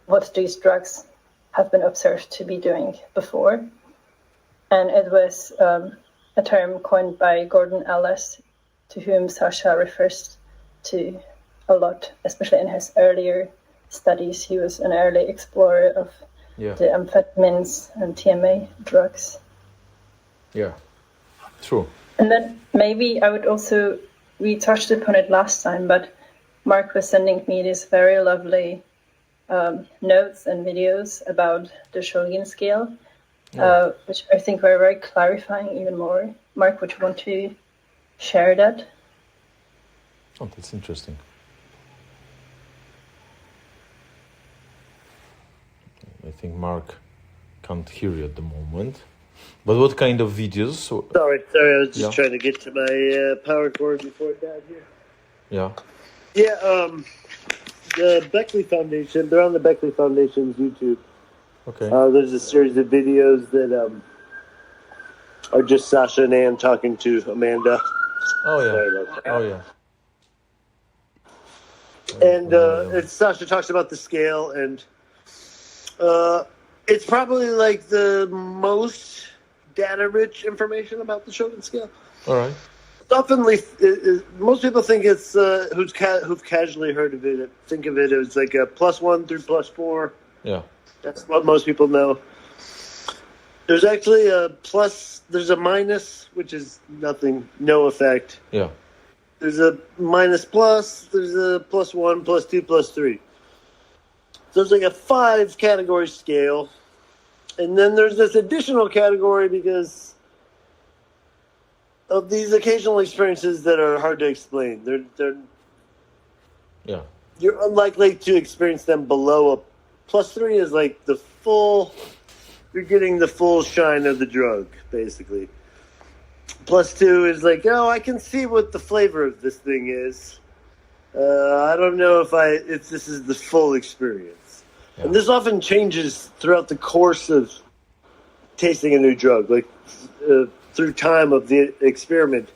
Speaker 2: what these drugs have been observed to be doing before. And it was a term coined by Gordon Ellis, to whom Sasha refers to a lot, especially in his earlier studies. He was an early explorer of the amphetamines and TMA drugs.
Speaker 1: Yeah, true.
Speaker 2: And then maybe I would also, we touched upon it last time, but Mark was sending me these very lovely notes and videos about the Shulgin scale, which I think were very clarifying even more. Mark, would you want to share that?
Speaker 1: Oh, that's interesting. I think Mark can't hear you at the moment. But what kind of videos?
Speaker 3: Sorry, I was just trying to get to my power cord before it died here.
Speaker 1: Yeah.
Speaker 3: Yeah, the Beckley Foundation, they're on the Beckley Foundation's YouTube.
Speaker 1: Okay.
Speaker 3: There's a series of videos that are just Sasha and Ann talking to Amanda.
Speaker 1: Oh, yeah. Oh, yeah.
Speaker 3: And Sasha talks about the scale, and it's probably like the most data-rich information about the Shulgin scale.
Speaker 1: All right.
Speaker 3: Often, most people think it's who've casually heard of it. Think of it as like a +1 through +4.
Speaker 1: Yeah,
Speaker 3: that's what most people know. There's actually a plus. There's a minus, which is nothing, no effect.
Speaker 1: Yeah.
Speaker 3: There's a minus plus. There's a +1, +2, +3. So it's like a 5-category scale, and then there's this additional category because of these occasional experiences that are hard to explain. They're you're unlikely to experience them below a +3 is like the full. You're getting the full shine of the drug, basically. +2 is like, oh, I can see what the flavor of this thing is. I don't know if this is the full experience. Yeah. And this often changes throughout the course of tasting a new drug, like through time of the experiment.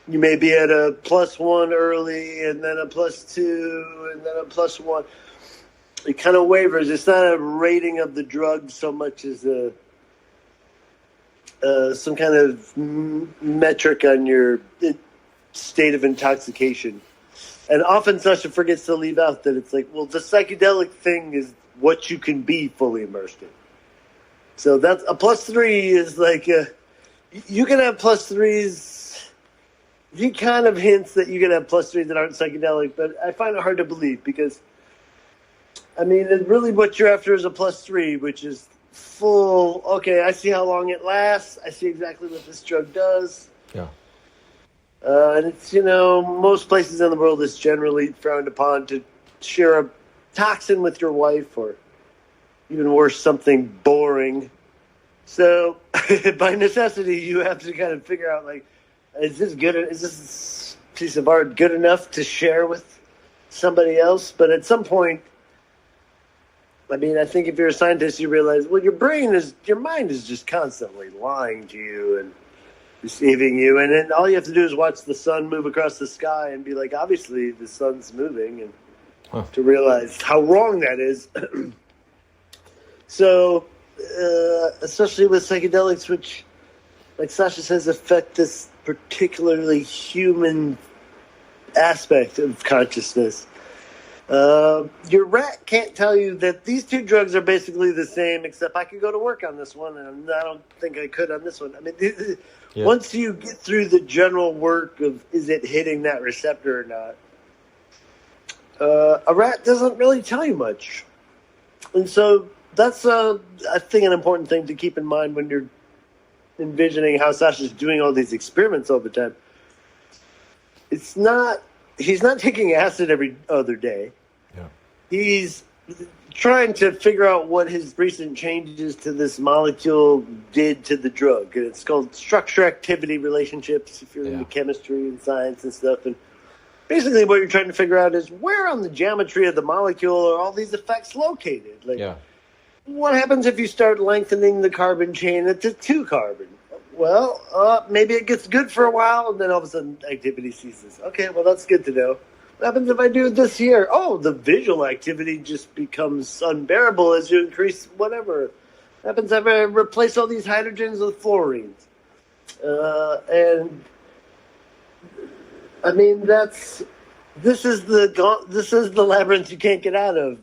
Speaker 3: You may be at a +1 early, and then a +2, and then a +1. It kind of wavers. It's not a rating of the drug so much as some kind of metric on your state of intoxication. And often Sasha forgets to leave out that it's like, well, the psychedelic thing is what you can be fully immersed in. So that's a +3 is like you can have +3s. He kind of hints that you can have +3s that aren't psychedelic, but I find it hard to believe because, I mean, really what you're after is a +3, which is full, okay, I see how long it lasts. I see exactly what this drug does.
Speaker 1: Yeah.
Speaker 3: And it's, most places in the world it's generally frowned upon to share a toxin with your wife, or even worse, something boring. So by necessity, you have to kind of figure out, like, is this piece of art good enough to share with somebody else? But at some point, I mean, I think if you're a scientist, you realize, well, your mind is just constantly lying to you and deceiving you. And then all you have to do is watch the sun move across the sky and be like, obviously the sun's moving, and to realize how wrong that is. So, especially with psychedelics, which, like Sasha says, affect this particularly human aspect of consciousness. Your rat can't tell you that these two drugs are basically the same, except I could go to work on this one, and I don't think I could on this one. I mean, once you get through the general work of is it hitting that receptor or not, a rat doesn't really tell you much. And so that's, I think, an important thing to keep in mind when you're envisioning how Sasha's doing all these experiments all the time. He's not taking acid every other day.
Speaker 1: Yeah.
Speaker 3: He's trying to figure out what his recent changes to this molecule did to the drug. And it's called structure-activity relationships, if you're into chemistry and science and stuff. And basically what you're trying to figure out is where on the geometry of the molecule are all these effects located? Like, what happens if you start lengthening the carbon chain to 2 carbon? Well, maybe it gets good for a while, and then all of a sudden activity ceases. Okay, well, that's good to know. What happens if I do this here? Oh, the visual activity just becomes unbearable as you increase whatever. What happens if I replace all these hydrogens with fluorines? And I mean, this is the labyrinth you can't get out of.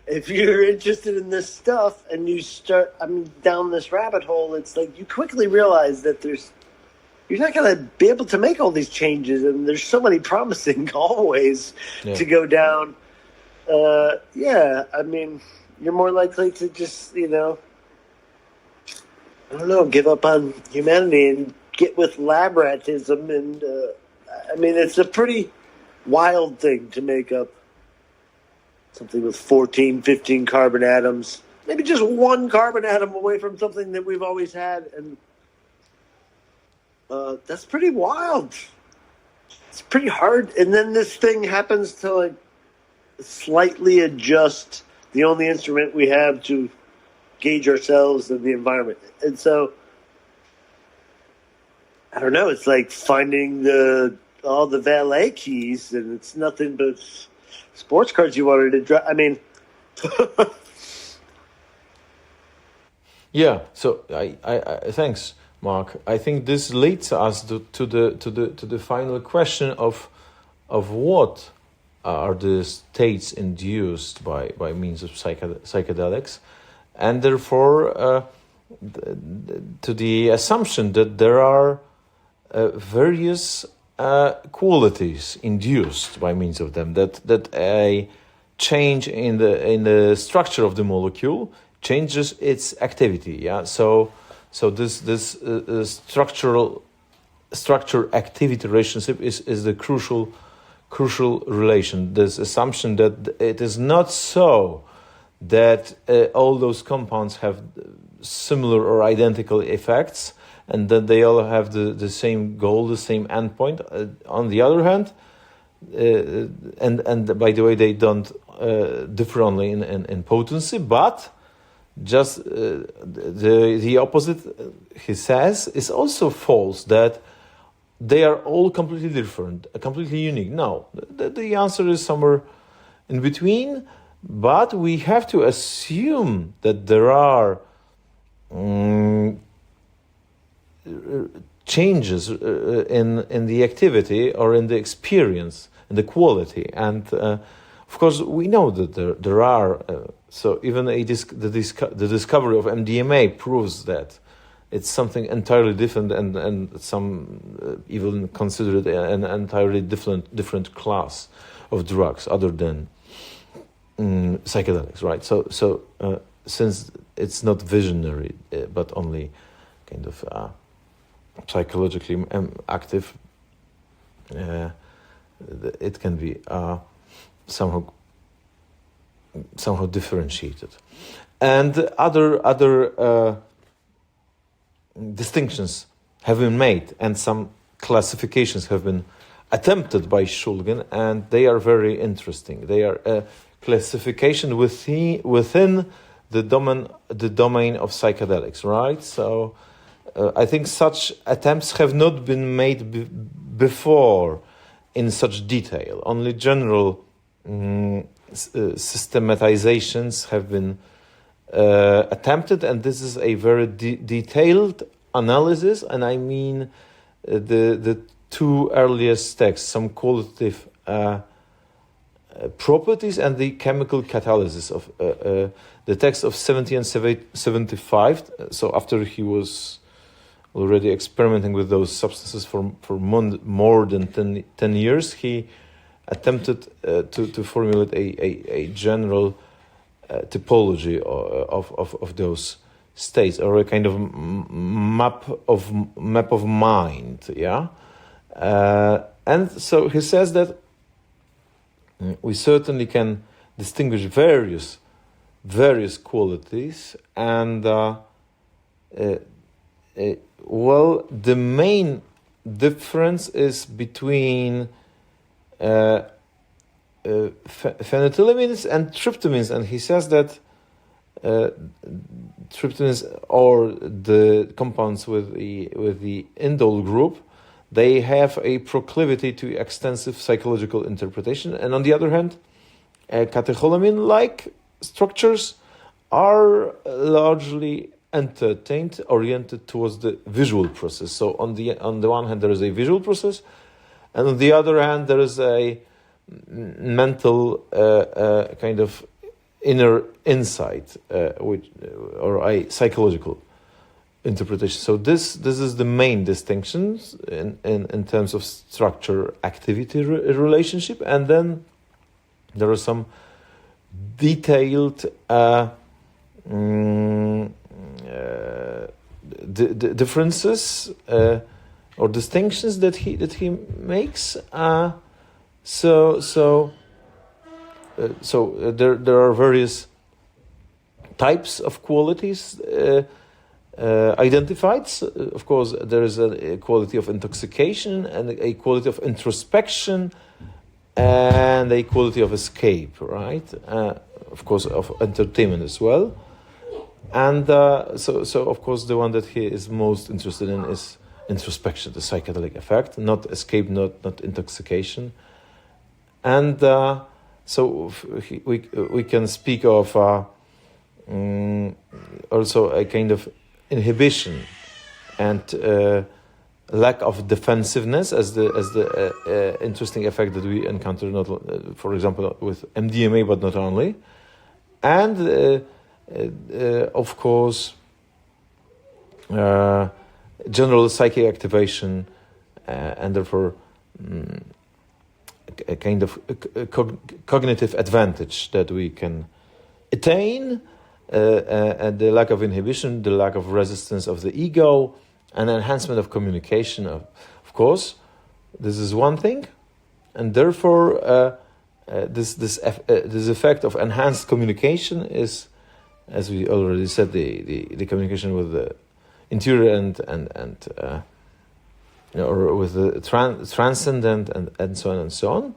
Speaker 3: If you're interested in this stuff and you start down this rabbit hole, it's like you quickly realize that you're not going to be able to make all these changes, and there's so many promising hallways to go down. I mean, you're more likely to just, I don't know, give up on humanity and get with lab ratism. And I mean, it's a pretty wild thing to make up something with 14, 15 carbon atoms, maybe just 1 carbon atom away from something that we've always had. And that's pretty wild. It's pretty hard. And then this thing happens to like slightly adjust the only instrument we have to gauge ourselves and the environment. And so, I don't know, it's like finding all the valet keys, and it's nothing but sports cars you wanted to drive. I mean,
Speaker 1: So I thanks, Mark. I think this leads us to the final question of what are the states induced by means of psychedelics, and therefore to the assumption that there are various qualities induced by means of them, that a change in the structure of the molecule changes its activity. So this structure activity relationship is the crucial relation. This assumption that it is not so that all those compounds have similar or identical effects, and that they all have the same goal, the same endpoint. On the other hand, and by the way, they don't differ only in potency, but just the opposite, he says, is also false, that they are all completely different, completely unique. No, the answer is somewhere in between, but we have to assume that there are changes in the activity or in the experience, in the quality, and of course we know that there are. So even the discovery of MDMA proves that it's something entirely different, and some even consider it an entirely different class of drugs other than psychedelics, right? So since it's not visionary but only kind of psychologically active, it can be somehow differentiated, and other distinctions have been made, and some classifications have been attempted by Shulgin, and they are very interesting. They are a classification within the domain of psychedelics, right? So I think such attempts have not been made before in such detail. Only general systematizations have been attempted, and this is a very detailed analysis. And I mean the two earliest texts, some qualitative properties and the chemical catalysis of the text of 1775. So after he was already experimenting with those substances for more than 10 years, he attempted to formulate a general typology of those states, or a kind of map of mind, and so he says that we certainly can distinguish various qualities, and the main difference is between phenethylamines and tryptamines, and he says that tryptamines, or the compounds with the indole group, they have a proclivity to extensive psychological interpretation, and on the other hand, catecholamine-like structures are largely oriented towards the visual process. So on the one hand, there is a visual process, and on the other hand, there is a mental kind of inner insight, or a psychological interpretation. So this is the main distinction in terms of structure-activity relationship, and then there are some detailed differences or distinctions that he makes. So there are various types of qualities identified. Of course, there is a quality of intoxication and a quality of introspection and a quality of escape, right? Of course, of entertainment as well. And so of course, the one that he is most interested in is introspection, the psychedelic effect, not escape, not intoxication. And so we can speak of also a kind of inhibition and lack of defensiveness as the interesting effect that we encounter, not for example with MDMA, but not only, and of course general psychic activation, and therefore a kind of cognitive advantage that we can attain, and the lack of inhibition, the lack of resistance of the ego, and enhancement of communication. Of course, this is one thing, and therefore this effect of enhanced communication is, as we already said, the communication with the interior and or with the transcendent and so on and so on.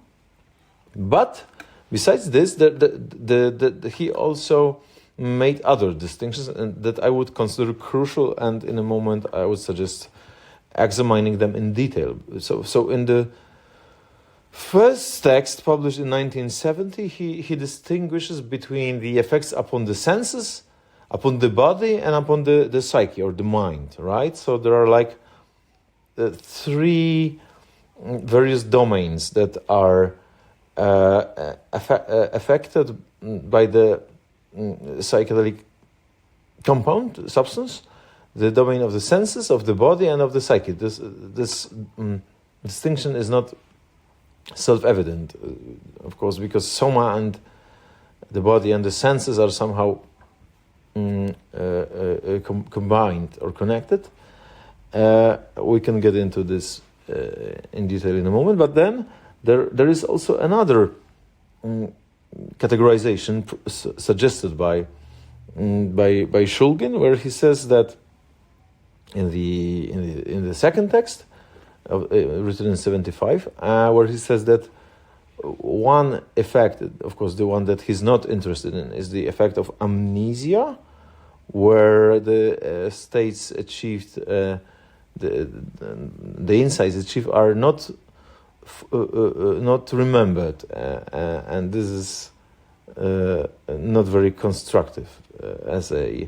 Speaker 1: But besides this, he also made other distinctions and that I would consider crucial, and in a moment I would suggest examining them in detail. So in the first text published in 1970, he distinguishes between the effects upon the senses, upon the body, and upon the psyche or the mind, right? So there are like three various domains that are affected by the psychedelic compound substance: the domain of the senses, of the body, and of the psyche. This distinction is not self-evident, of course, because soma and the body and the senses are somehow combined or connected. We can get into this in detail in a moment, but then there is also another categorization suggested by Shulgin, where he says that in the second text written in 1975, where he says that one effect, of course, the one that he's not interested in, is the effect of amnesia, where the states achieved, the insights achieved are not remembered, and this is not very constructive as a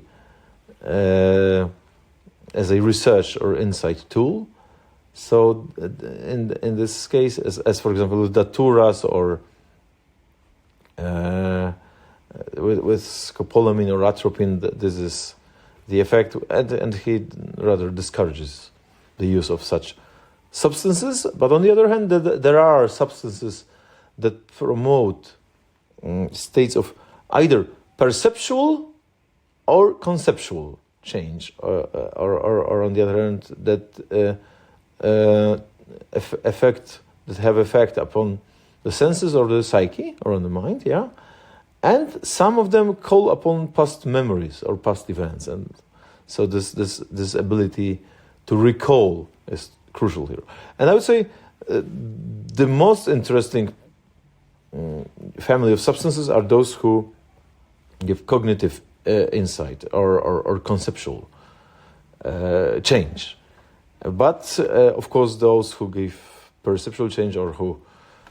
Speaker 1: research or insight tool. So in this case, as for example with daturas or with scopolamine or atropine, this is the effect, and he rather discourages the use of such substances. But on the other hand, there are substances that promote states of either perceptual or conceptual change, or on the other hand, that have effect upon the senses or the psyche or on the mind, and some of them call upon past memories or past events, and so this ability to recall is crucial here. And I would say the most interesting family of substances are those who give cognitive insight or conceptual change. But of course, those who give perceptual change or who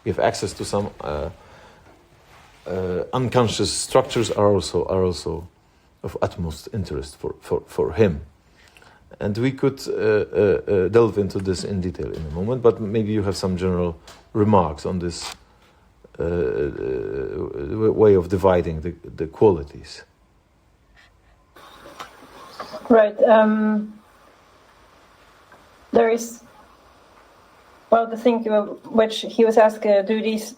Speaker 1: give access to some unconscious structures are also of utmost interest for him. And we could delve into this in detail in a moment, but maybe you have some general remarks on this way of dividing the qualities.
Speaker 2: Right. There is, the thing which he was asked, do these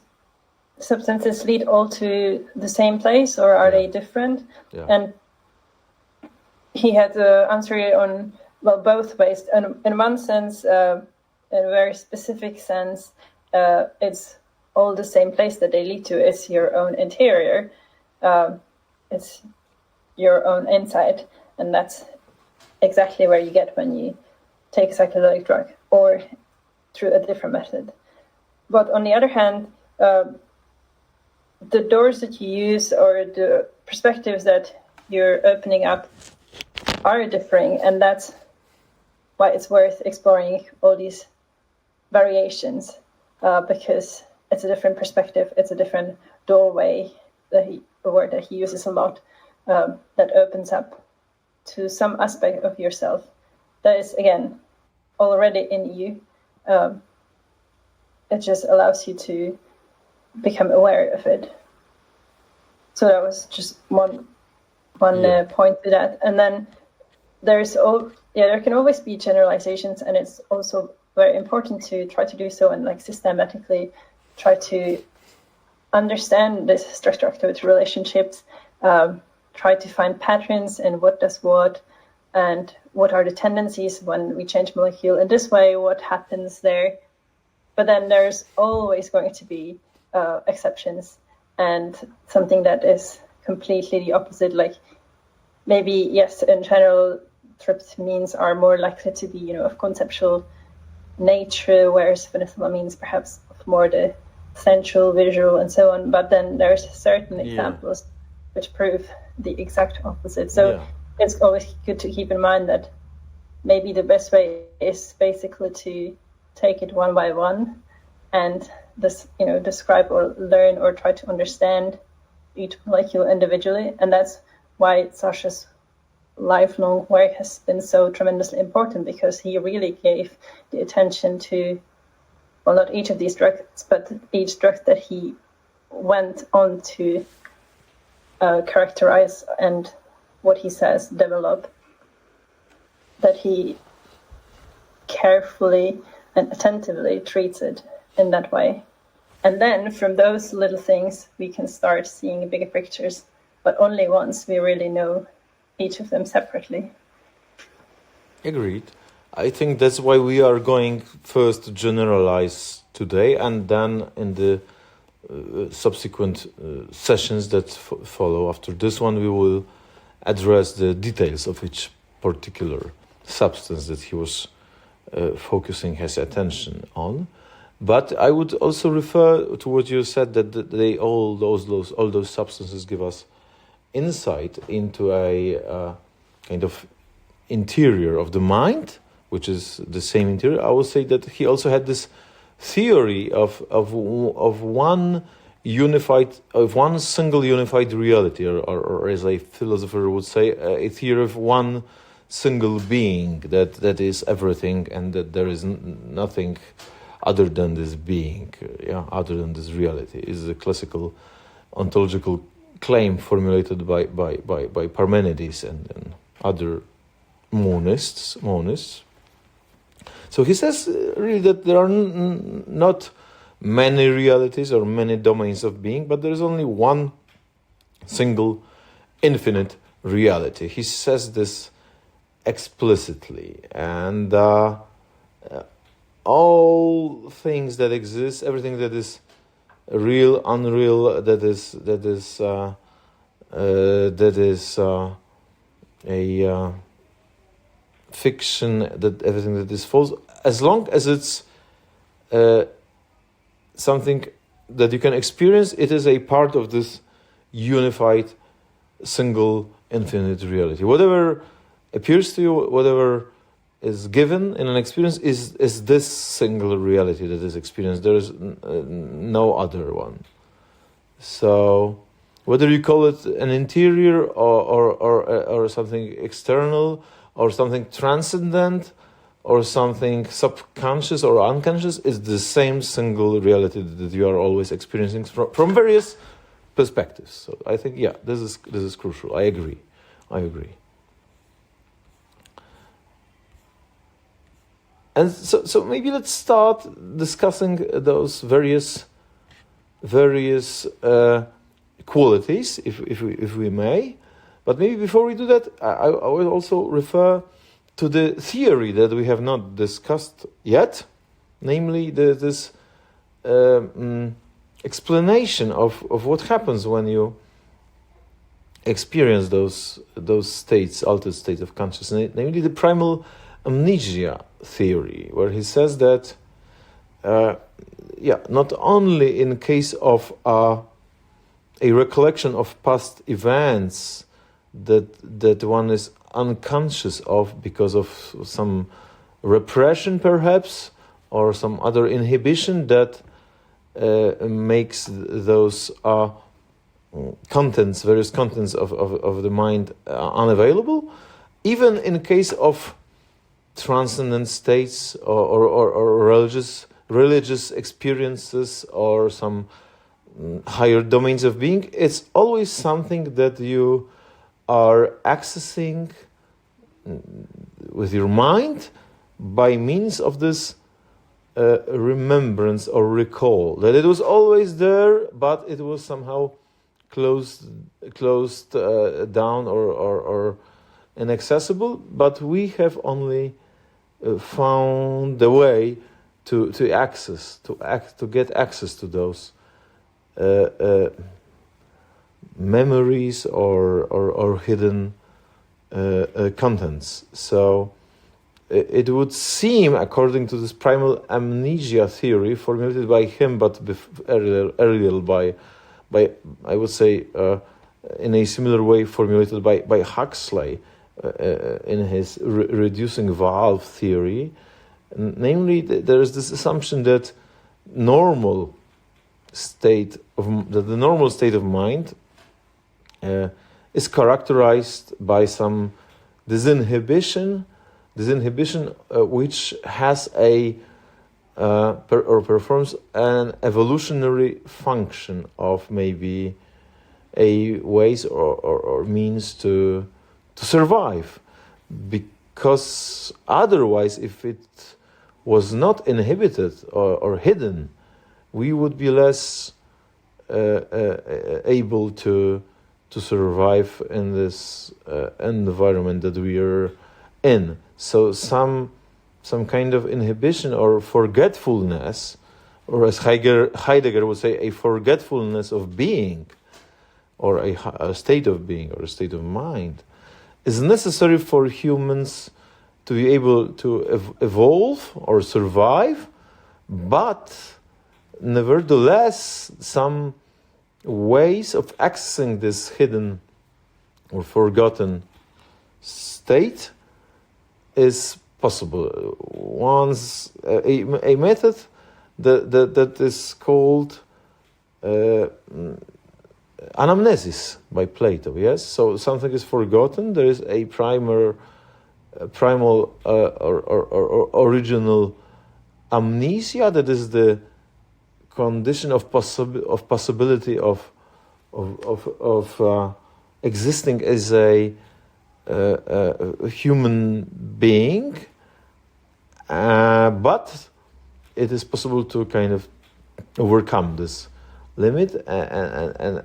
Speaker 2: substances lead all to the same place, or are they different?
Speaker 1: Yeah.
Speaker 2: And he had to answer it on, both ways. And in one sense, in a very specific sense, it's all the same place that they lead to. It's your own interior. It's your own inside. And that's exactly where you get when you take a psychedelic drug or through a different method. But on the other hand, the doors that you use or the perspectives that you're opening up are differing, and that's why it's worth exploring all these variations, because it's a different perspective, it's a different doorway, a word that he uses a lot, that opens up to some aspect of yourself that is, again, already in you. It just allows you to become aware of it. So that was just one point to that. And then there can always be generalizations, and it's also very important to try to do so and systematically try to understand this structured relationships, try to find patterns in what does what, and what are the tendencies when we change molecule in this way, what happens there. But then there's always going to be exceptions and something that is completely the opposite. Maybe, yes, in general, tryptamines are more likely to be, of conceptual nature, whereas phenethylamines perhaps of more the sensual, visual, and so on. But then there's certain examples which prove the exact opposite. So it's always good to keep in mind that maybe the best way is basically to take it one by one and describe or learn or try to understand each molecule individually. And that's why Sasha's lifelong work has been so tremendously important, because he really gave the attention to, not each of these drugs, but each drug that he went on to characterize and what he says develop, that he carefully and attentively treats it in that way. And then from those little things, we can start seeing bigger pictures, but only once we really know each of them separately.
Speaker 1: Agreed. I think that's why we are going first to generalize today, and then in the subsequent sessions that follow after this one, we will address the details of each particular substance that he was focusing his attention on. But I would also refer to what you said, that all those substances give us insight into a kind of interior of the mind, which is the same interior. I would say that he also had this theory of one single unified reality, or as a philosopher would say, a theory of one single being that is everything, and that there is nothing other than this being, other than this reality. Is a classical ontological claim formulated by Parmenides and other monists. So he says really that there are not many realities or many domains of being, but there is only one single infinite reality. He says this explicitly, and all things that exist, everything that is real, unreal, that is a fiction, that everything that is false, as long as it's something that you can experience, it is a part of this unified, single, infinite reality. Whatever appears to you, whatever is given in an experience, is this single reality that is experienced. There is no other one. So, whether you call it an interior or something external, or something transcendent, or something subconscious or unconscious, is the same single reality that you are always experiencing from various perspectives. So I think, this is crucial. I agree. And so maybe let's start discussing those various qualities, if we may. But maybe before we do that, I will also refer to the theory that we have not discussed yet, namely this explanation of what happens when you experience those states, altered states of consciousness, namely the primal amnesia theory, where he says that not only in case of a recollection of past events that one is unconscious of because of some repression perhaps, or some other inhibition that makes those various contents of the mind unavailable, even in case of transcendent states or religious experiences or some higher domains of being, it's always something that you are accessing with your mind by means of this remembrance or recall, that it was always there, but it was somehow closed down or inaccessible. But we have only found the way to get access to those memories or hidden contents. So it would seem, according to this primal amnesia theory formulated by him, but earlier by I would say in a similar way formulated by Huxley in his reducing valve theory, namely there is this assumption that the normal state of mind is characterized by some disinhibition which has performs an evolutionary function of maybe a ways or means to survive, because otherwise, if it was not inhibited or hidden, we would be less able to survive in this environment that we are in. So some kind of inhibition or forgetfulness, or as Heidegger would say, a forgetfulness of being, or a state of being, or a state of mind, is necessary for humans to be able to evolve or survive, but nevertheless, some ways of accessing this hidden or forgotten state is possible. Once a method that is called anamnesis by Plato. Yes, so something is forgotten. There is a primal or original amnesia that is the condition of possibility of existing as a human being, but it is possible to kind of overcome this limit and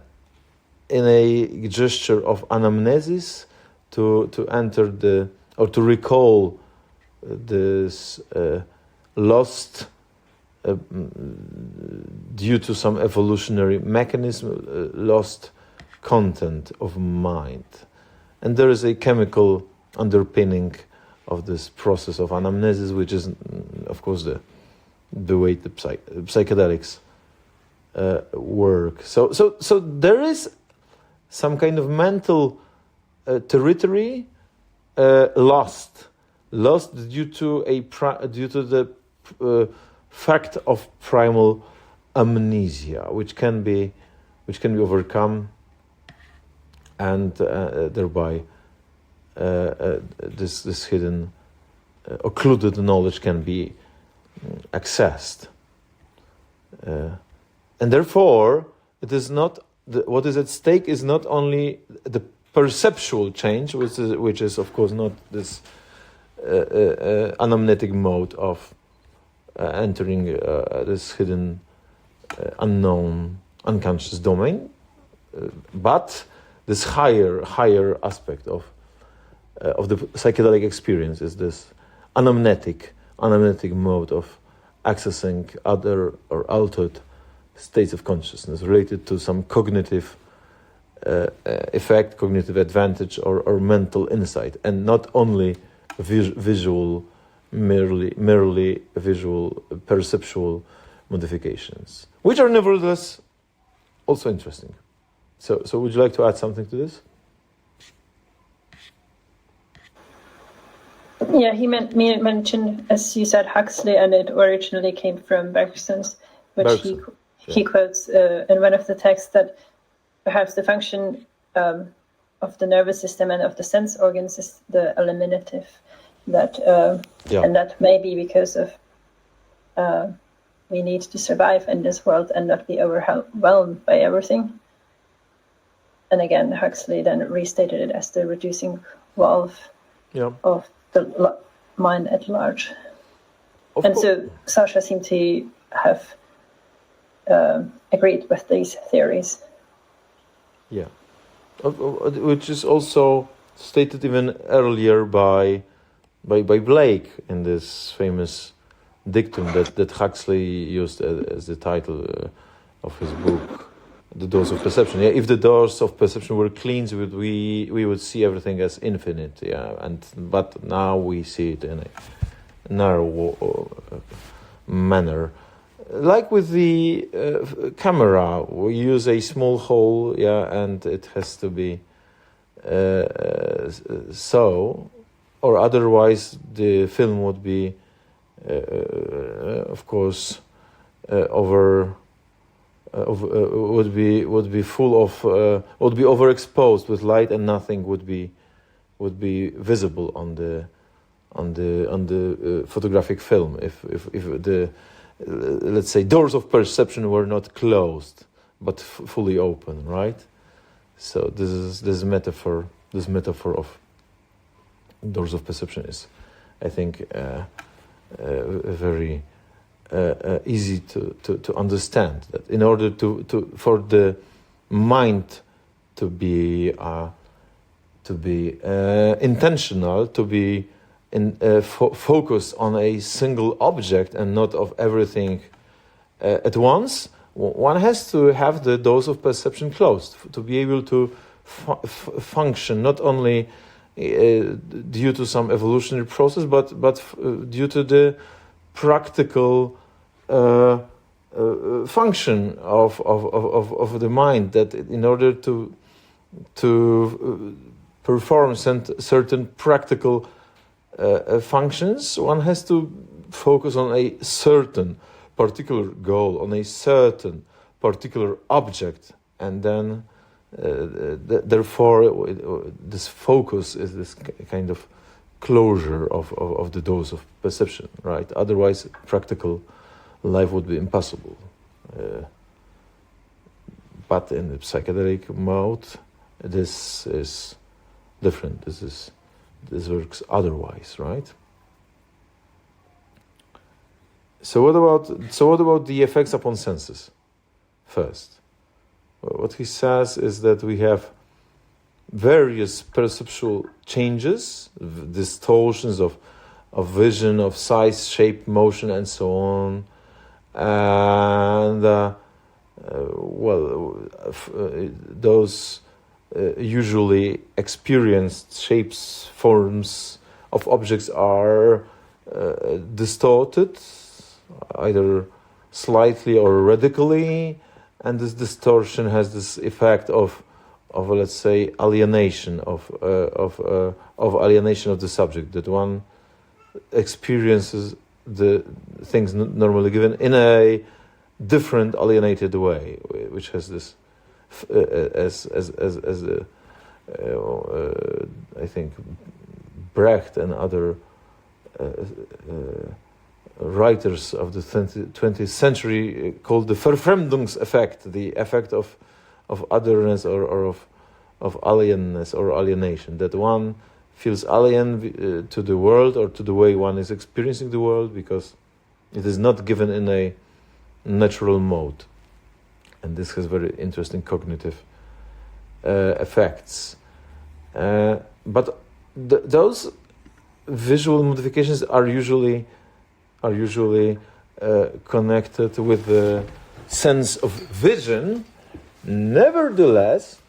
Speaker 1: in a gesture of anamnesis to enter or to recall this lost due to some evolutionary mechanism, lost content of mind. And there is a chemical underpinning of this process of anamnesis, which is, of course, the way the psychedelics work. So there is some kind of mental territory lost due to the fact of primal amnesia, which can be overcome, and thereby this hidden, occluded knowledge can be accessed, and therefore it is not what is at stake is not only the perceptual change, which is of course not this anamnetic mode of entering this hidden, unknown, unconscious domain, but this higher aspect of the psychedelic experience is this anamnetic mode of accessing other or altered states of consciousness related to some cognitive effect, cognitive advantage, or mental insight, and not only visual, merely visual, perceptual modifications, which are nevertheless also interesting. So would you like to add something to this?
Speaker 2: Yeah, he mentioned, as you said, Huxley, and it originally came from Bergson's, which he quotes in one of the texts, that perhaps the function of the nervous system and of the sense organs is the eliminative, and that may be because of we need to survive in this world and not be overwhelmed by everything. And again, Huxley then restated it as the reducing valve of the mind at large. So Sasha seemed to have agreed with these theories.
Speaker 1: Yeah, which is also stated even earlier by Blake in this famous dictum that Huxley used as the title of his book, The Doors of Perception. Yeah, if the doors of perception were cleansed, we would see everything as infinite. Yeah, but now we see it in a narrow manner. Like with the camera, we use a small hole, and it has to be so, or otherwise the film would be, of course, would be full of would be overexposed with light, and nothing would be visible on the photographic film if the let's say doors of perception were not closed but fully open, right? So this metaphor of doors of perception is, I think, very easy to understand, that in order for the mind to be intentional, to be focus on a single object and not of everything at once, one has to have the doors of perception closed to be able to function, not only due to some evolutionary process, but due to the practical function of the mind, that in order to perform certain practical functions, one has to focus on a certain particular goal, on a certain particular object, and then therefore this focus is this kind of closure of the doors of perception, right? Otherwise, practical life would be impossible. But in the psychedelic mode, this is different. This works otherwise, right? So what about the effects upon senses? First, what he says is that we have various perceptual changes, distortions of vision, of size, shape, motion, and so on, and those usually experienced shapes, forms of objects are distorted, either slightly or radically, and this distortion has this effect of let's say alienation of alienation of the subject, that one experiences the things normally given in a different alienated way, which has this I think Brecht and other writers of the 20th century called the Verfremdungs effect, the effect of otherness or of alienness or alienation, that one feels alien to the world or to the way one is experiencing the world because it is not given in a natural mode. And this has very interesting cognitive effects. But those visual modifications are usually connected with the sense of vision. Nevertheless,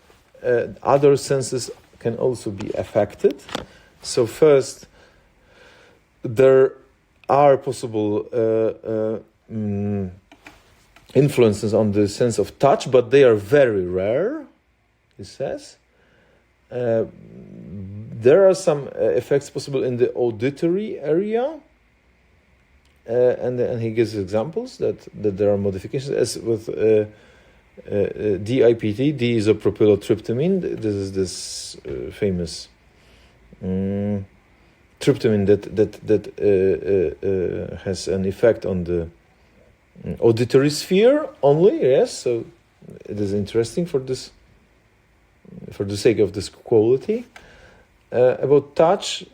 Speaker 1: other senses can also be affected. So first, there are possible influences on the sense of touch, but they are very rare, he says. There are some effects possible in the auditory area, and he gives examples that there are modifications, as with DIPT, D-isopropylotryptamine. This is this famous tryptamine that has an effect on the auditory sphere only. Yes, so it is interesting for this, for the sake of this quality. About touch,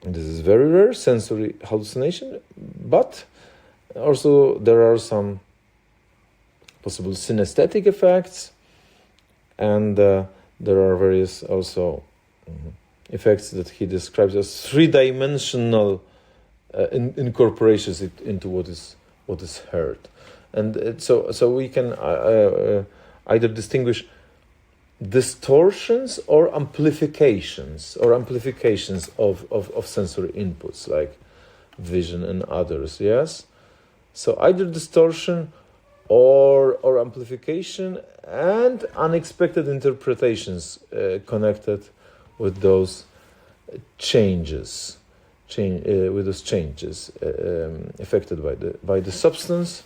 Speaker 1: this is very rare, sensory hallucination, but also there are some possible synesthetic effects, and there are various also effects that he describes as three-dimensional incorporations into what is heard, and so we can either distinguish distortions or amplifications of sensory inputs like vision and others. Yes, so either distortion or amplification and unexpected interpretations connected with those changes, affected by the substance,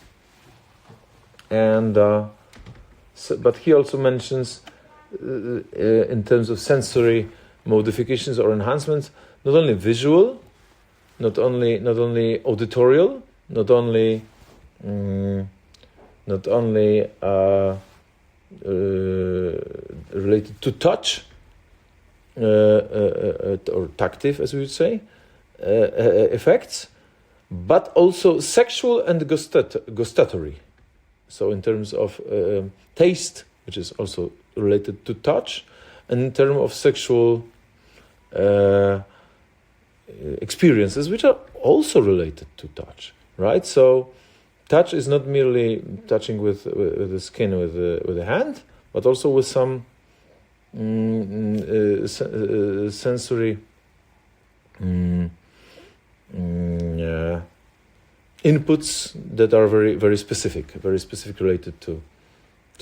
Speaker 1: and but he also mentions in terms of sensory modifications or enhancements, not only visual, not only auditorial, not only related to touch or tactive, as we would say, effects, but also sexual and gustatory. So in terms of taste, which is also related to touch, and in terms of sexual experiences, which are also related to touch, right? So touch is not merely touching with the skin, with the hand, but also with some sensory inputs that are very, very specific related to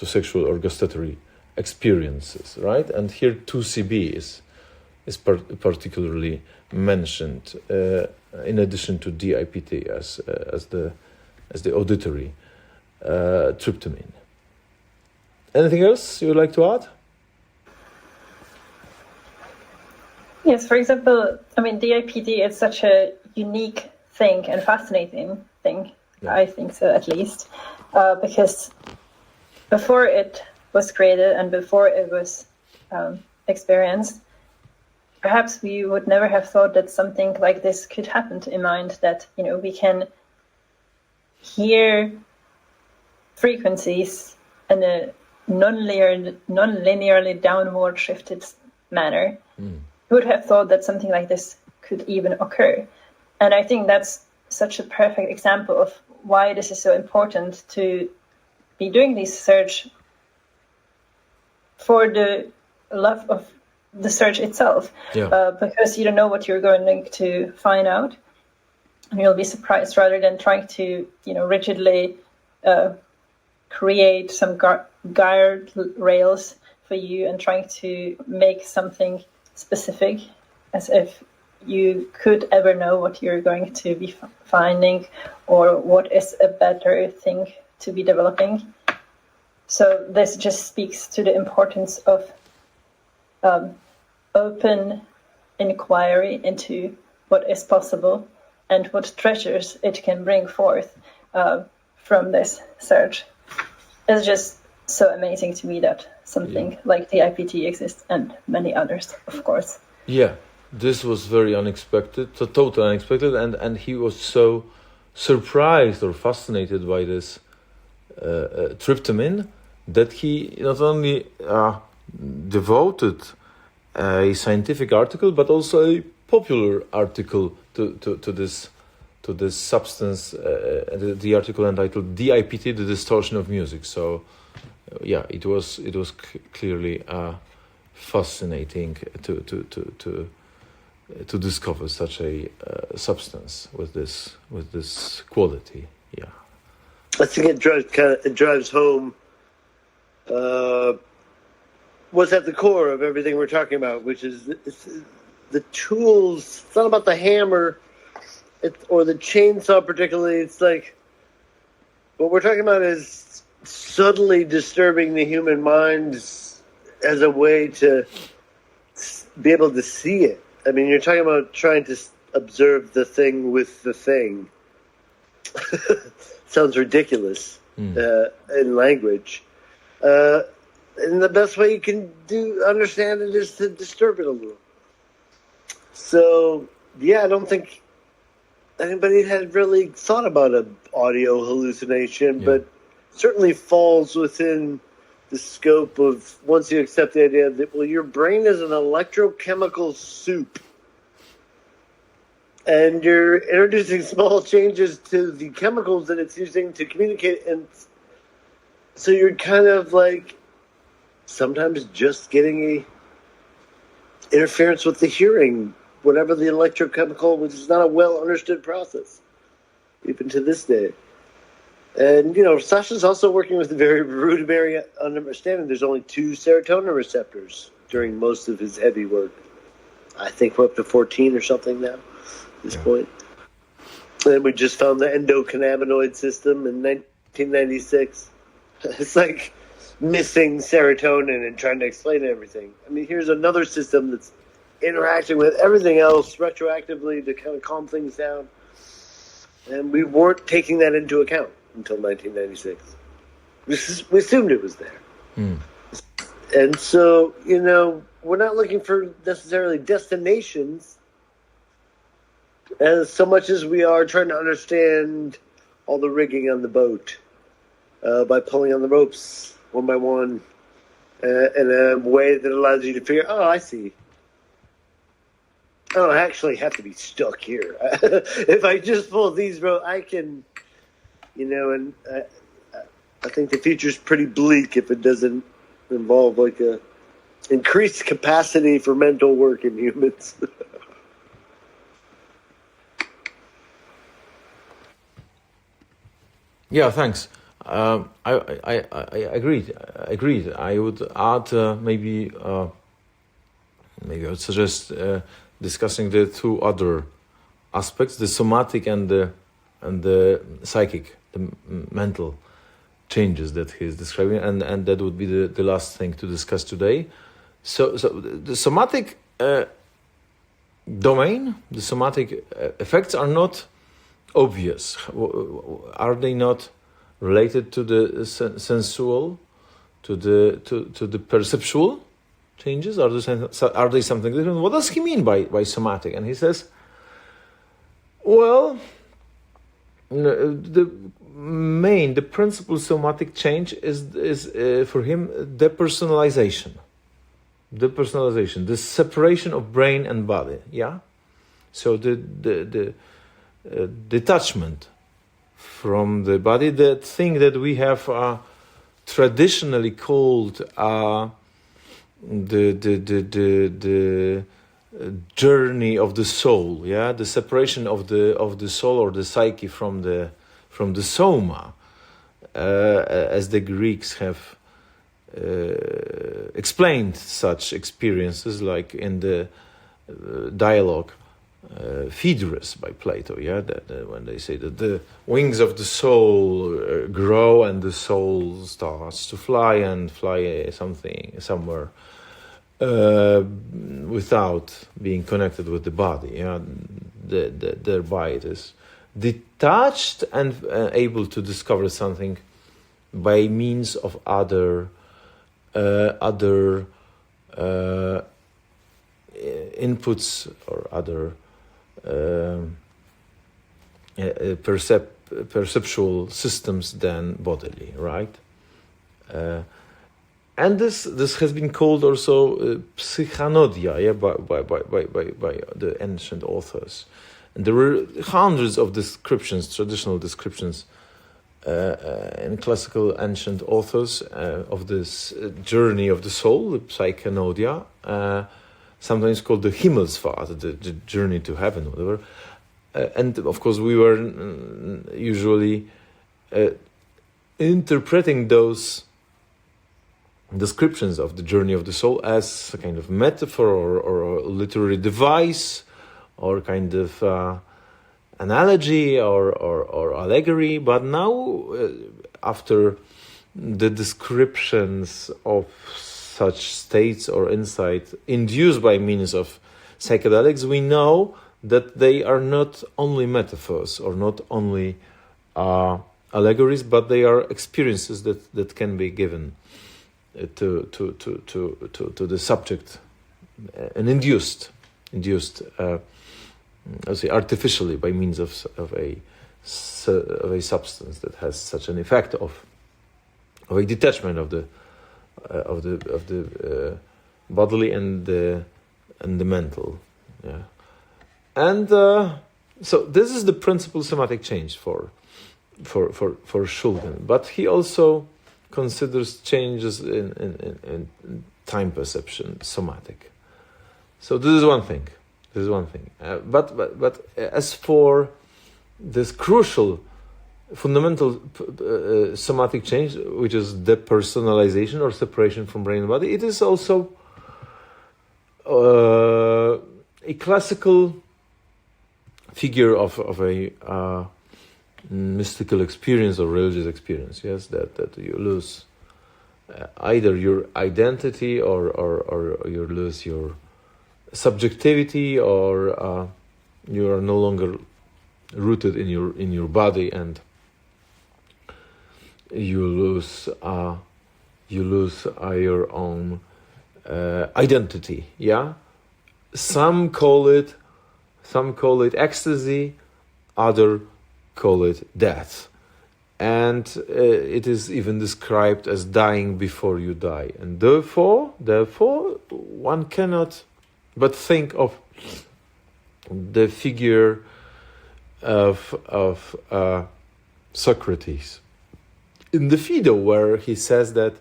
Speaker 1: sexual or gustatory experiences, right? And here 2CB is particularly mentioned in addition to DIPT as the auditory tryptamine. Anything else you would like to add?
Speaker 2: Yes, for example, I mean, DIPT is such a unique thing and fascinating thing, yeah. I think so, at least, because before it was created and before it was experienced, perhaps we would never have thought that something like this could happen to a mind, that, you know, we can hear frequencies in a non-linearly downward shifted manner. Who would have thought that something like this could even occur? And I think that's such a perfect example of why this is so important to be doing this search for the love of the search itself, because you don't know what you're going to find out, and you'll be surprised rather than trying to, rigidly create some guard rails for you and trying to make something specific, as if you could ever know what you're going to be finding or what is a better thing to be developing. So this just speaks to the importance of open inquiry into what is possible and what treasures it can bring forth from this search. It's just so amazing to me that something like the IPT exists, and many others, of course.
Speaker 1: Yeah, this was very unexpected, so totally unexpected, and he was so surprised or fascinated by this tryptamine that he not only devoted a scientific article but also a popular article to this substance, the article entitled "DIPT: The Distortion of Music." So it was clearly fascinating to discover such a substance with this quality. Yeah,
Speaker 3: I think it drives home what's at the core of everything we're talking about, which is the tools. It's not about the hammer or the chainsaw particularly. It's like what we're talking about is subtly disturbing the human mind as a way to be able to see it. I mean, you're talking about trying to observe the thing with the thing. Sounds ridiculous in language. And the best way you can understand it is to disturb it a little. So, I don't think anybody had really thought about an audio hallucination, but certainly falls within the scope of, once you accept the idea that, your brain is an electrochemical soup. And you're introducing small changes to the chemicals that it's using to communicate. And so you're kind of like sometimes just getting a interference with the hearing, whatever the electrochemical, which is not a well understood process, even to this day. And, Sasha's also working with a very rudimentary understanding. There's only 2 serotonin receptors during most of his heavy work. I think we're up to 14 or something now at this point. And we just found the endocannabinoid system in 1996. It's like missing serotonin and trying to explain everything. I mean, here's another system that's interacting with everything else retroactively to kind of calm things down. And we weren't taking that into account until 1996. We assumed it was there. And so, we're not looking for necessarily destinations as so much as we are trying to understand all the rigging on the boat by pulling on the ropes one by one in a way that allows you to figure, I see. I don't actually have to be stuck here. If I just pull these ropes, I can, and I think the future's pretty bleak if it doesn't involve like a increased capacity for mental work in humans.
Speaker 1: Yeah, thanks. I agreed. I would add maybe I would suggest discussing the 2 other aspects: the somatic and the psychic, the mental changes that he's describing, and that would be the last thing to discuss today. So the somatic domain, the somatic effects are not obvious. Are they not related to the sensual, to the perceptual changes? Are they something different? What does he mean by somatic? And he says, well, the principal somatic change is for him depersonalization, the separation of brain and body. Yeah, so the detachment from the body. That thing that we have traditionally called the journey of the soul, the separation of the soul or the psyche from the soma, as the Greeks have explained such experiences, like in the dialogue Phaedrus by Plato, that when they say that the wings of the soul grow and the soul starts to fly somewhere without being connected with the body, thereby it is detached and able to discover something by means of other inputs or other perceptual systems than bodily, right? And this has been called also psychanodia, by the ancient authors. And there were hundreds of descriptions, traditional descriptions, in classical ancient authors of this journey of the soul, the psychanodia, sometimes called the Himmelsfahrt, the journey to heaven, whatever. And of course, we were usually interpreting those descriptions of the journey of the soul as a kind of metaphor or a literary device or kind of analogy or allegory. But now, after the descriptions of such states or insight induced by means of psychedelics, we know that they are not only metaphors or not only allegories, but they are experiences that can be given to the subject and induced, I would say, artificially by means of a substance that has such an effect of a detachment of the bodily and the mental, and so this is the principal somatic change for Shulgin, but he also considers changes in time perception, somatic. So this is one thing. But as for this crucial, fundamental somatic change, which is depersonalization or separation from brain and body, it is also a classical figure of a mystical experience or religious experience. Yes, that you lose either your identity or you lose your subjectivity, or you are no longer rooted in your body, and you lose your own identity. Some call it ecstasy, other call it death, and it is even described as dying before you die. And therefore one cannot but think of the figure of Socrates in the Phaedo, where he says that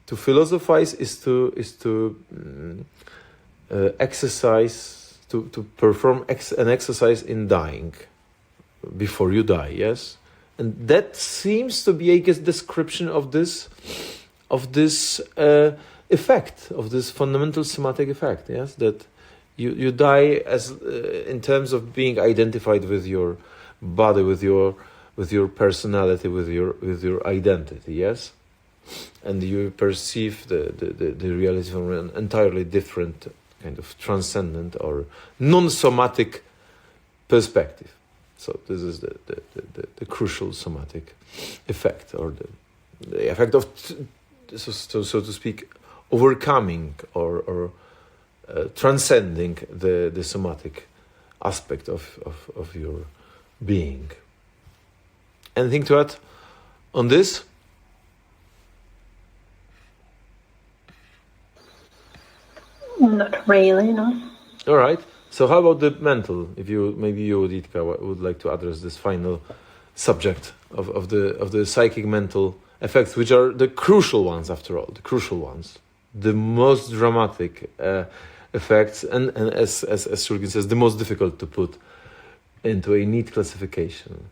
Speaker 1: to philosophize is to exercise, to perform an exercise in dying before you die. Yes, and that seems to be a description of this effect, of this fundamental somatic effect. Yes, that you die as in terms of being identified with your body, with your personality, with your identity. Yes, and you perceive the reality from an entirely different kind of transcendent or non-somatic perspective. So this is the crucial somatic effect, or the effect of, so to speak, overcoming or transcending the somatic aspect of your being. Anything to add on this?
Speaker 2: Not really, no.
Speaker 1: All right. So how about the mental? If you, Itka, would like to address this final subject of the psychic mental effects, which are the crucial ones after all, the crucial ones, the most dramatic effects, and as Shulgin says, the most difficult to put into a neat classification.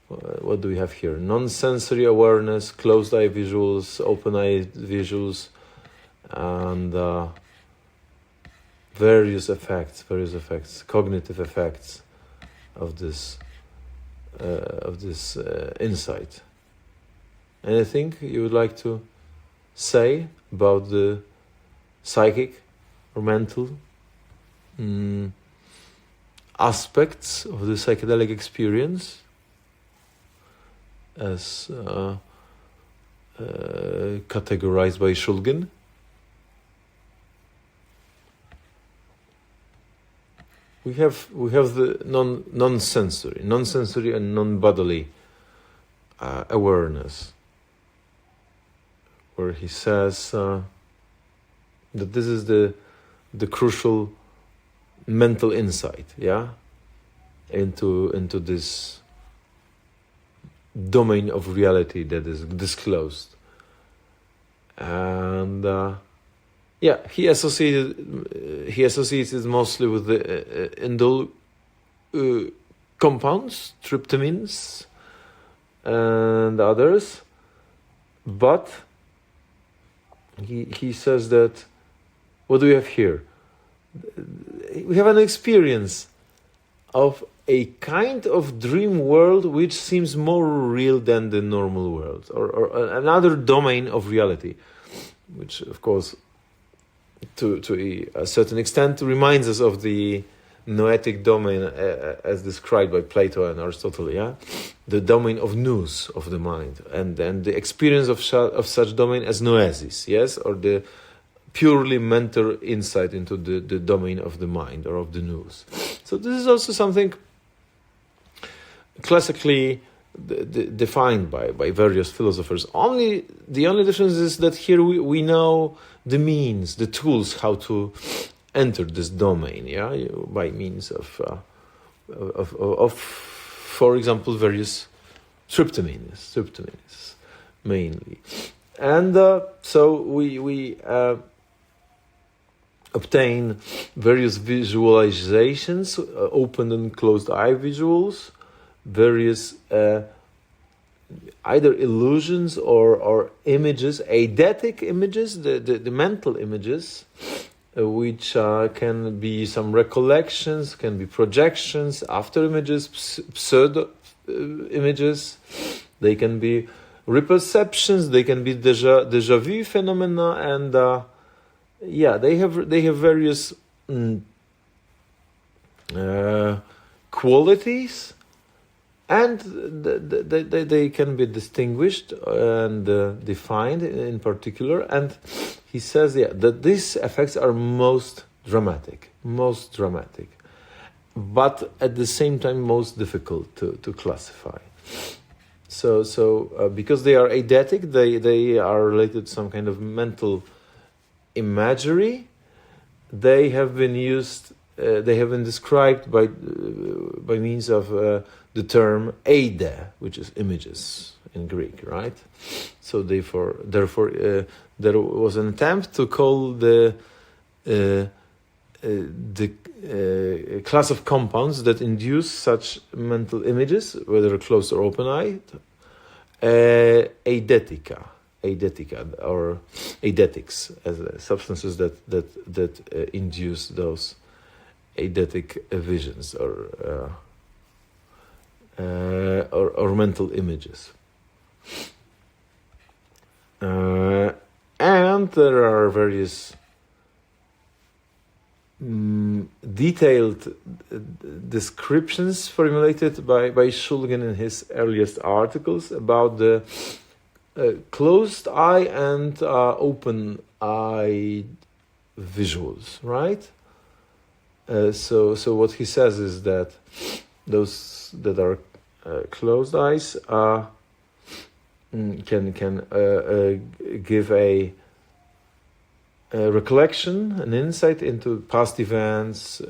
Speaker 1: What do we have here? Non-sensory awareness, closed-eye visuals, open-eye visuals, and various effects, cognitive effects of this insight. Anything you would like to say about the psychic or mental aspects of the psychedelic experience as categorized by Shulgin? We have the non-sensory and non-bodily awareness, where he says that this is the crucial mental insight, into this domain of reality that is disclosed, and he associates it mostly with the indole compounds, tryptamines, and others, but he says that what do we have here? We have an experience of a kind of dream world which seems more real than the normal world, or another domain of reality, which, of course, to a certain extent reminds us of the noetic domain as described by Plato and Aristotle, the domain of nous, of the mind, and the experience of such domain as noesis, or the purely mental insight into the domain of the mind or of the nous. So this is also something classically defined by various philosophers. The only difference is that here we know the means, the tools how to enter this domain, by means of for example, various tryptamines mainly, and so we obtain various visualizations, open and closed eye visuals, various either illusions or images, eidetic images, the mental images, which can be some recollections, can be projections, after images, pseudo images, they can be reperceptions, they can be déjà vu phenomena, and they have various qualities, and they can be distinguished and defined in particular. And he says that these effects are most dramatic, but at the same time most difficult to classify. So because they are eidetic, they are related to some kind of mental imagery. They have been used. They have been described by means of the term eide, which is images in Greek, right? So therefore, there was an attempt to call the class of compounds that induce such mental images, whether closed or open-eyed, eidetica, or eidetics, as substances that induce those eidetic visions or mental images. And there are various detailed descriptions formulated by Shulgin in his earliest articles about the closed eye and open eye visuals, right? So what he says is that those that are closed eyes can give a recollection, an insight into past events,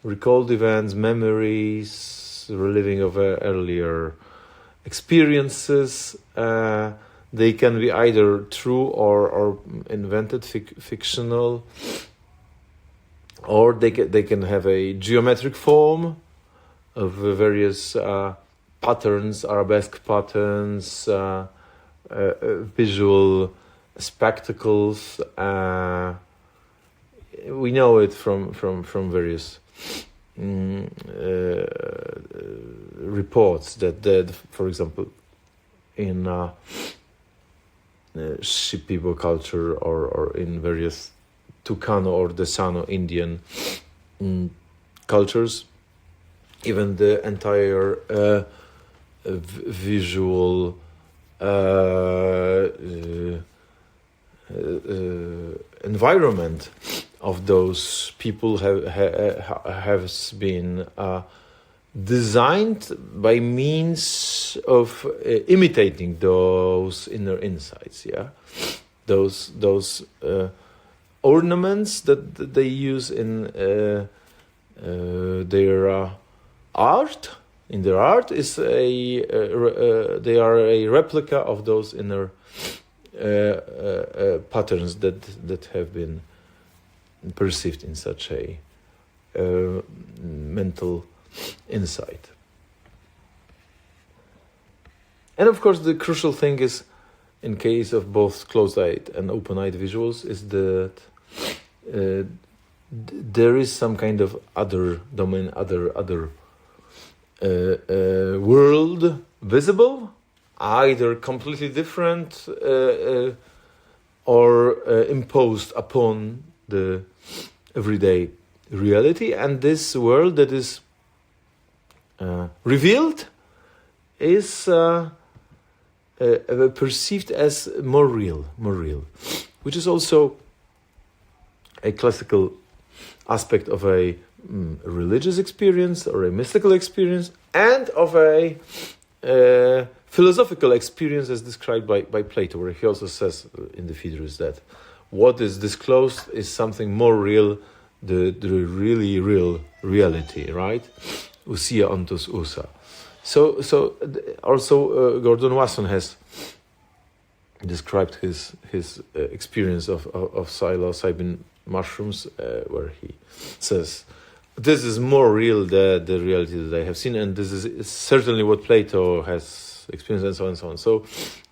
Speaker 1: recalled events, memories, reliving of earlier experiences. They can be either true or invented, fictional, or they can have a geometric form of various patterns, arabesque patterns, visual spectacles. We know it from various reports that, for example, in Shipibo culture or in various Tucano or Desano Indian cultures, even the entire visual environment of those people has been designed by means of imitating those inner insights. Yeah, those ornaments that they use in their art. In their art is they are a replica of those inner patterns that have been perceived in such a mental insight. And of course, the crucial thing is, in case of both closed-eyed and open-eyed visuals, is that there is some kind of other domain, other world visible, either completely different or imposed upon the everyday reality, and this world that is revealed is perceived as more real, which is also a classical aspect of a religious experience or a mystical experience, and of a philosophical experience as described by Plato, where he also says in the Phaedrus that what is disclosed is something more real, the really real reality, right? Ousia ontos ousa. So also Gordon Wasson has described his experience of psilocybin mushrooms, where he says, this is more real than the reality that I have seen, and this is certainly what Plato has experienced, and so on and so on. So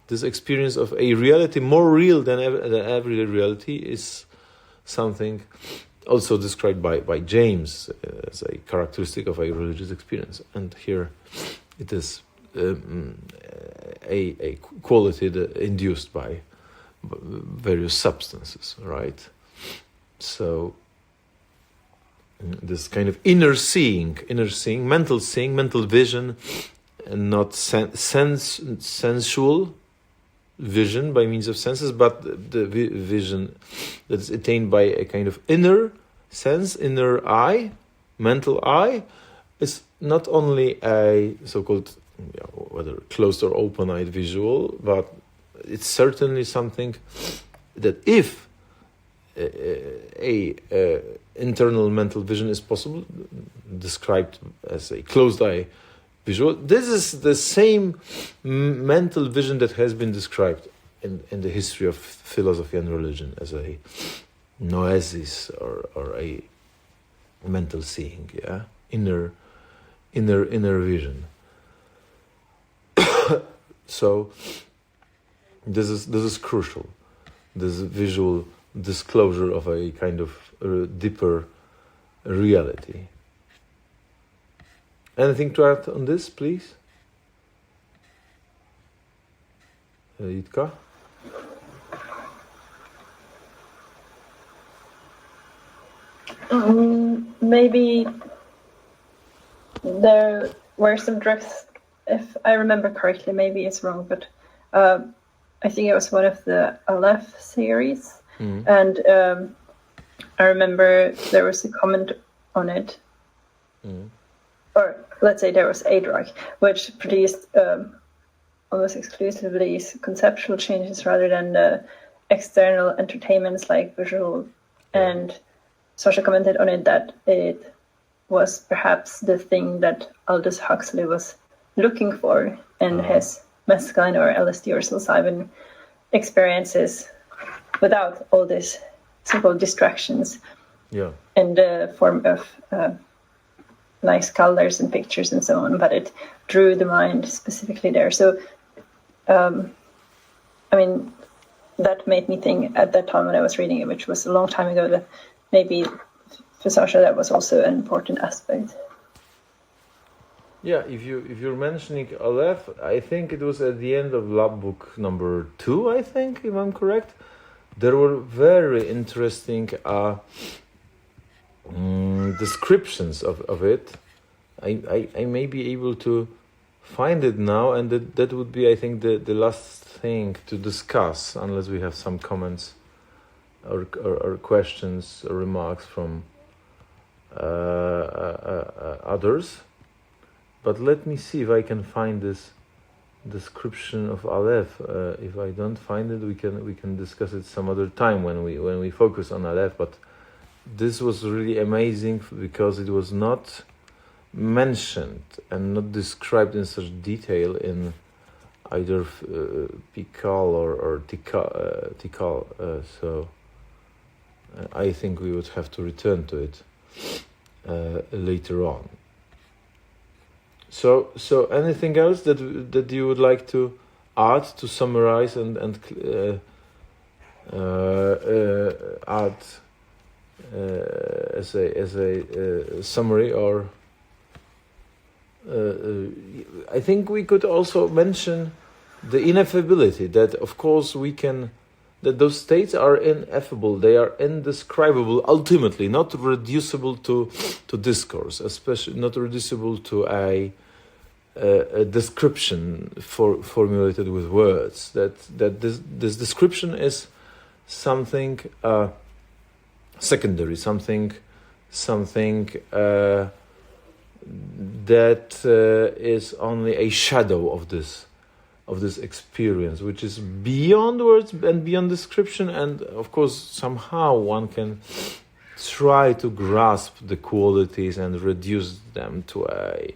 Speaker 1: this experience of a reality more real than every reality is something also described by James as a characteristic of a religious experience. And here it is a quality induced by various substances, right? So this kind of inner seeing, mental vision, and not sensual vision by means of senses, but the vision that is attained by a kind of inner sense, inner eye, mental eye, is not only a so-called, whether closed or open-eyed visual, but it's certainly something that if a internal mental vision is possible, described as a closed-eye visual, this is the same mental vision that has been described in the history of philosophy and religion as a noesis or a mental seeing, inner vision. So this is crucial. This visual disclosure of a kind of deeper reality. Anything to add on this, please? Jitka?
Speaker 2: Maybe there were some drugs, if I remember correctly, maybe it's wrong, but I think it was one of the Aleph series. And I remember there was a comment on it, or let's say there was a drug which produced almost exclusively conceptual changes rather than the external entertainments like visual. And Sasha commented on it that it was perhaps the thing that Aldous Huxley was looking for in his mescaline or LSD or psilocybin experiences without all these so-called distractions in the form of nice colors and pictures and so on, but it drew the mind specifically there. So, I mean, that made me think at that time when I was reading it, which was a long time ago, that maybe for Sasha that was also an important aspect.
Speaker 1: Yeah, if you're mentioning Aleph, I think it was at the end of lab book number 2, I think, if I'm correct. There were very interesting descriptions of it. I may be able to find it now, and that would be, I think, the last thing to discuss, unless we have some comments or questions or remarks from others. But let me see if I can find this description of Aleph. If I don't find it, we can discuss it some other time when we focus on Aleph. But this was really amazing because it was not mentioned and not described in such detail in either Pikal or Tikal. So I think we would have to return to it later on. So anything else that you would like to add, to summarize and add as a summary, or I think we could also mention the ineffability that, of course, that those states are ineffable, they are indescribable, ultimately not reducible to discourse, especially not reducible to a description formulated with words. That this description is something secondary, something that is only a shadow of this experience, which is beyond words and beyond description. And of course, somehow one can try to grasp the qualities and reduce them to a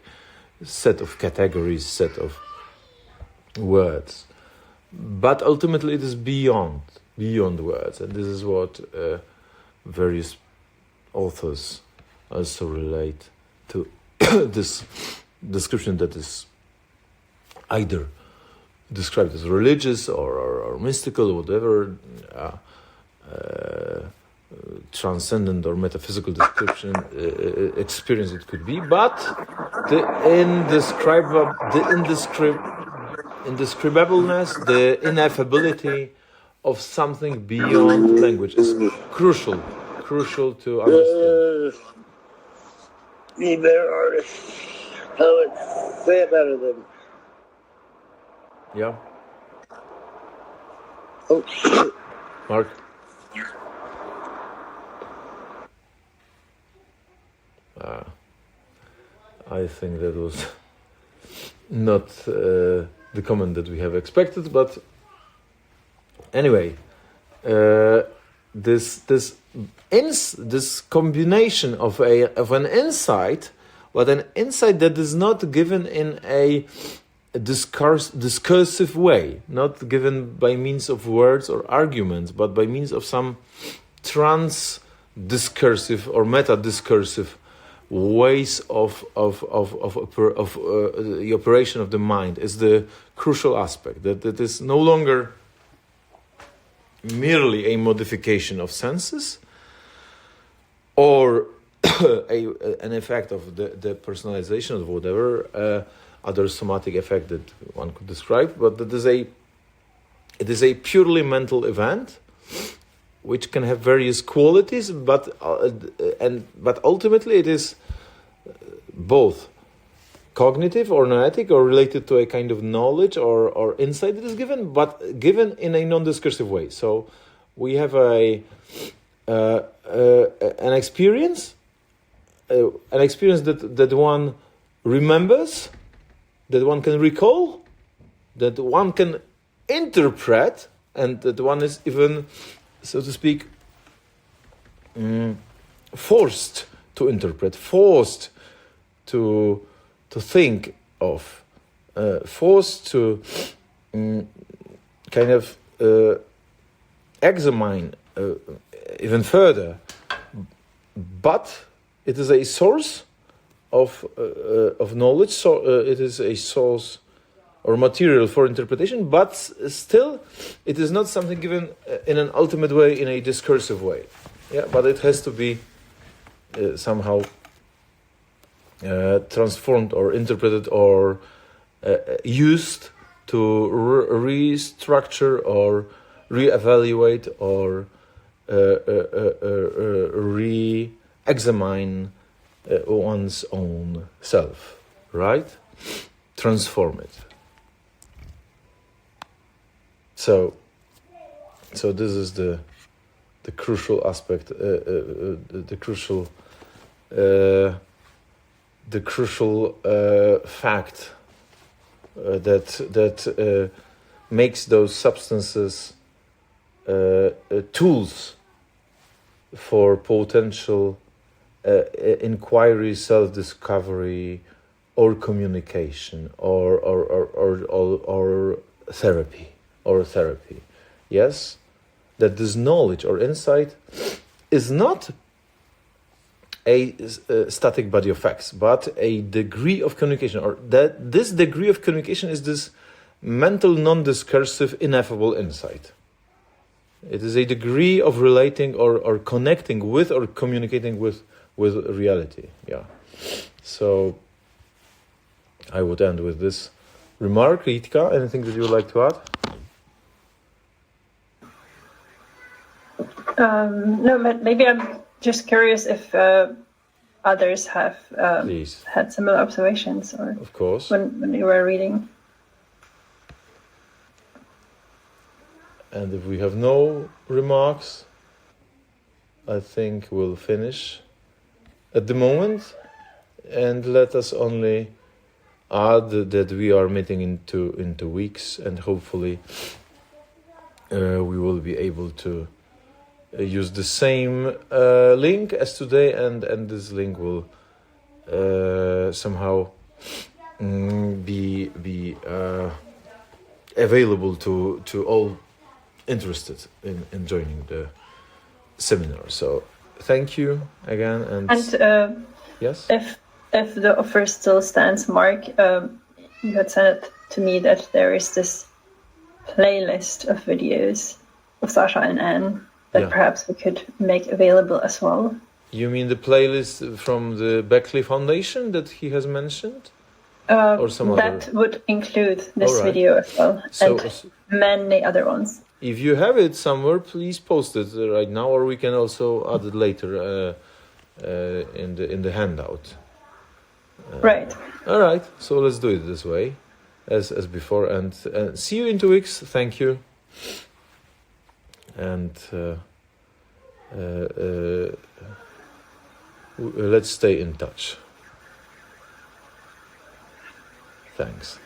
Speaker 1: set of categories, set of words. But ultimately it is beyond words, and this is what various authors also relate to this description that is either described as religious or mystical, or whatever transcendent or metaphysical description experience it could be, but the indescribableness, the ineffability of something beyond language is crucial to understand.
Speaker 3: There are poets say it better than.
Speaker 1: Yeah.
Speaker 3: Oh shit.
Speaker 1: Mark. I think that was not the comment that we have expected, but anyway, this combination of an insight, but an insight that is not given in a discursive way, not given by means of words or arguments, but by means of some trans-discursive or meta-discursive ways of the operation of the mind is the crucial aspect. That is no longer merely a modification of senses or an effect of the personalization of whatever other somatic effect that one could describe, but it is a purely mental event which can have various qualities, but ultimately it is both cognitive or noetic or related to a kind of knowledge or insight that is given, but given in a non-discursive way. So we have an experience that one remembers, that one can recall, that one can interpret, and that one is even, so to speak, forced to interpret, forced to think of forced to kind of examine even further, but it is a source of knowledge. So it is a source or material for interpretation, but still, it is not something given in an ultimate way, in a discursive way. Yeah, but it has to be somehow transformed or interpreted or used to restructure or reevaluate or re-examine one's own self, right? Transform it. So this is the crucial aspect, the crucial fact that makes those substances tools for potential inquiry, self-discovery, or communication, or therapy, Yes, that this knowledge or insight is not a static body of facts, but a degree of communication, or that this degree of communication is this mental, non-discursive, ineffable insight. It is a degree of relating or connecting with or communicating with reality. Yeah. So I would end with this remark. Ritka, anything that you would like to add?
Speaker 2: No, but maybe I'm just curious if others have had similar observations, or
Speaker 1: of course,
Speaker 2: when you were reading.
Speaker 1: And if we have no remarks, I think we'll finish at the moment, and let us only add that we are meeting in 2 weeks, and hopefully we will be able to use the same link as today, and this link will somehow be available to all interested in joining the seminar. So thank you again, and yes,
Speaker 2: if the offer still stands, Mark, you had said to me that there is this playlist of videos of Sasha and Anne that perhaps we could make available as well.
Speaker 1: You mean the playlist from the Beckley Foundation that he has mentioned? Or some
Speaker 2: that
Speaker 1: other?
Speaker 2: Would include this video as well, and many other ones.
Speaker 1: If you have it somewhere, please post it right now, or we can also add it later in the handout.
Speaker 2: Right.
Speaker 1: All right. So let's do it this way, as before, and see you in 2 weeks. Thank you. And let's stay in touch. Thanks.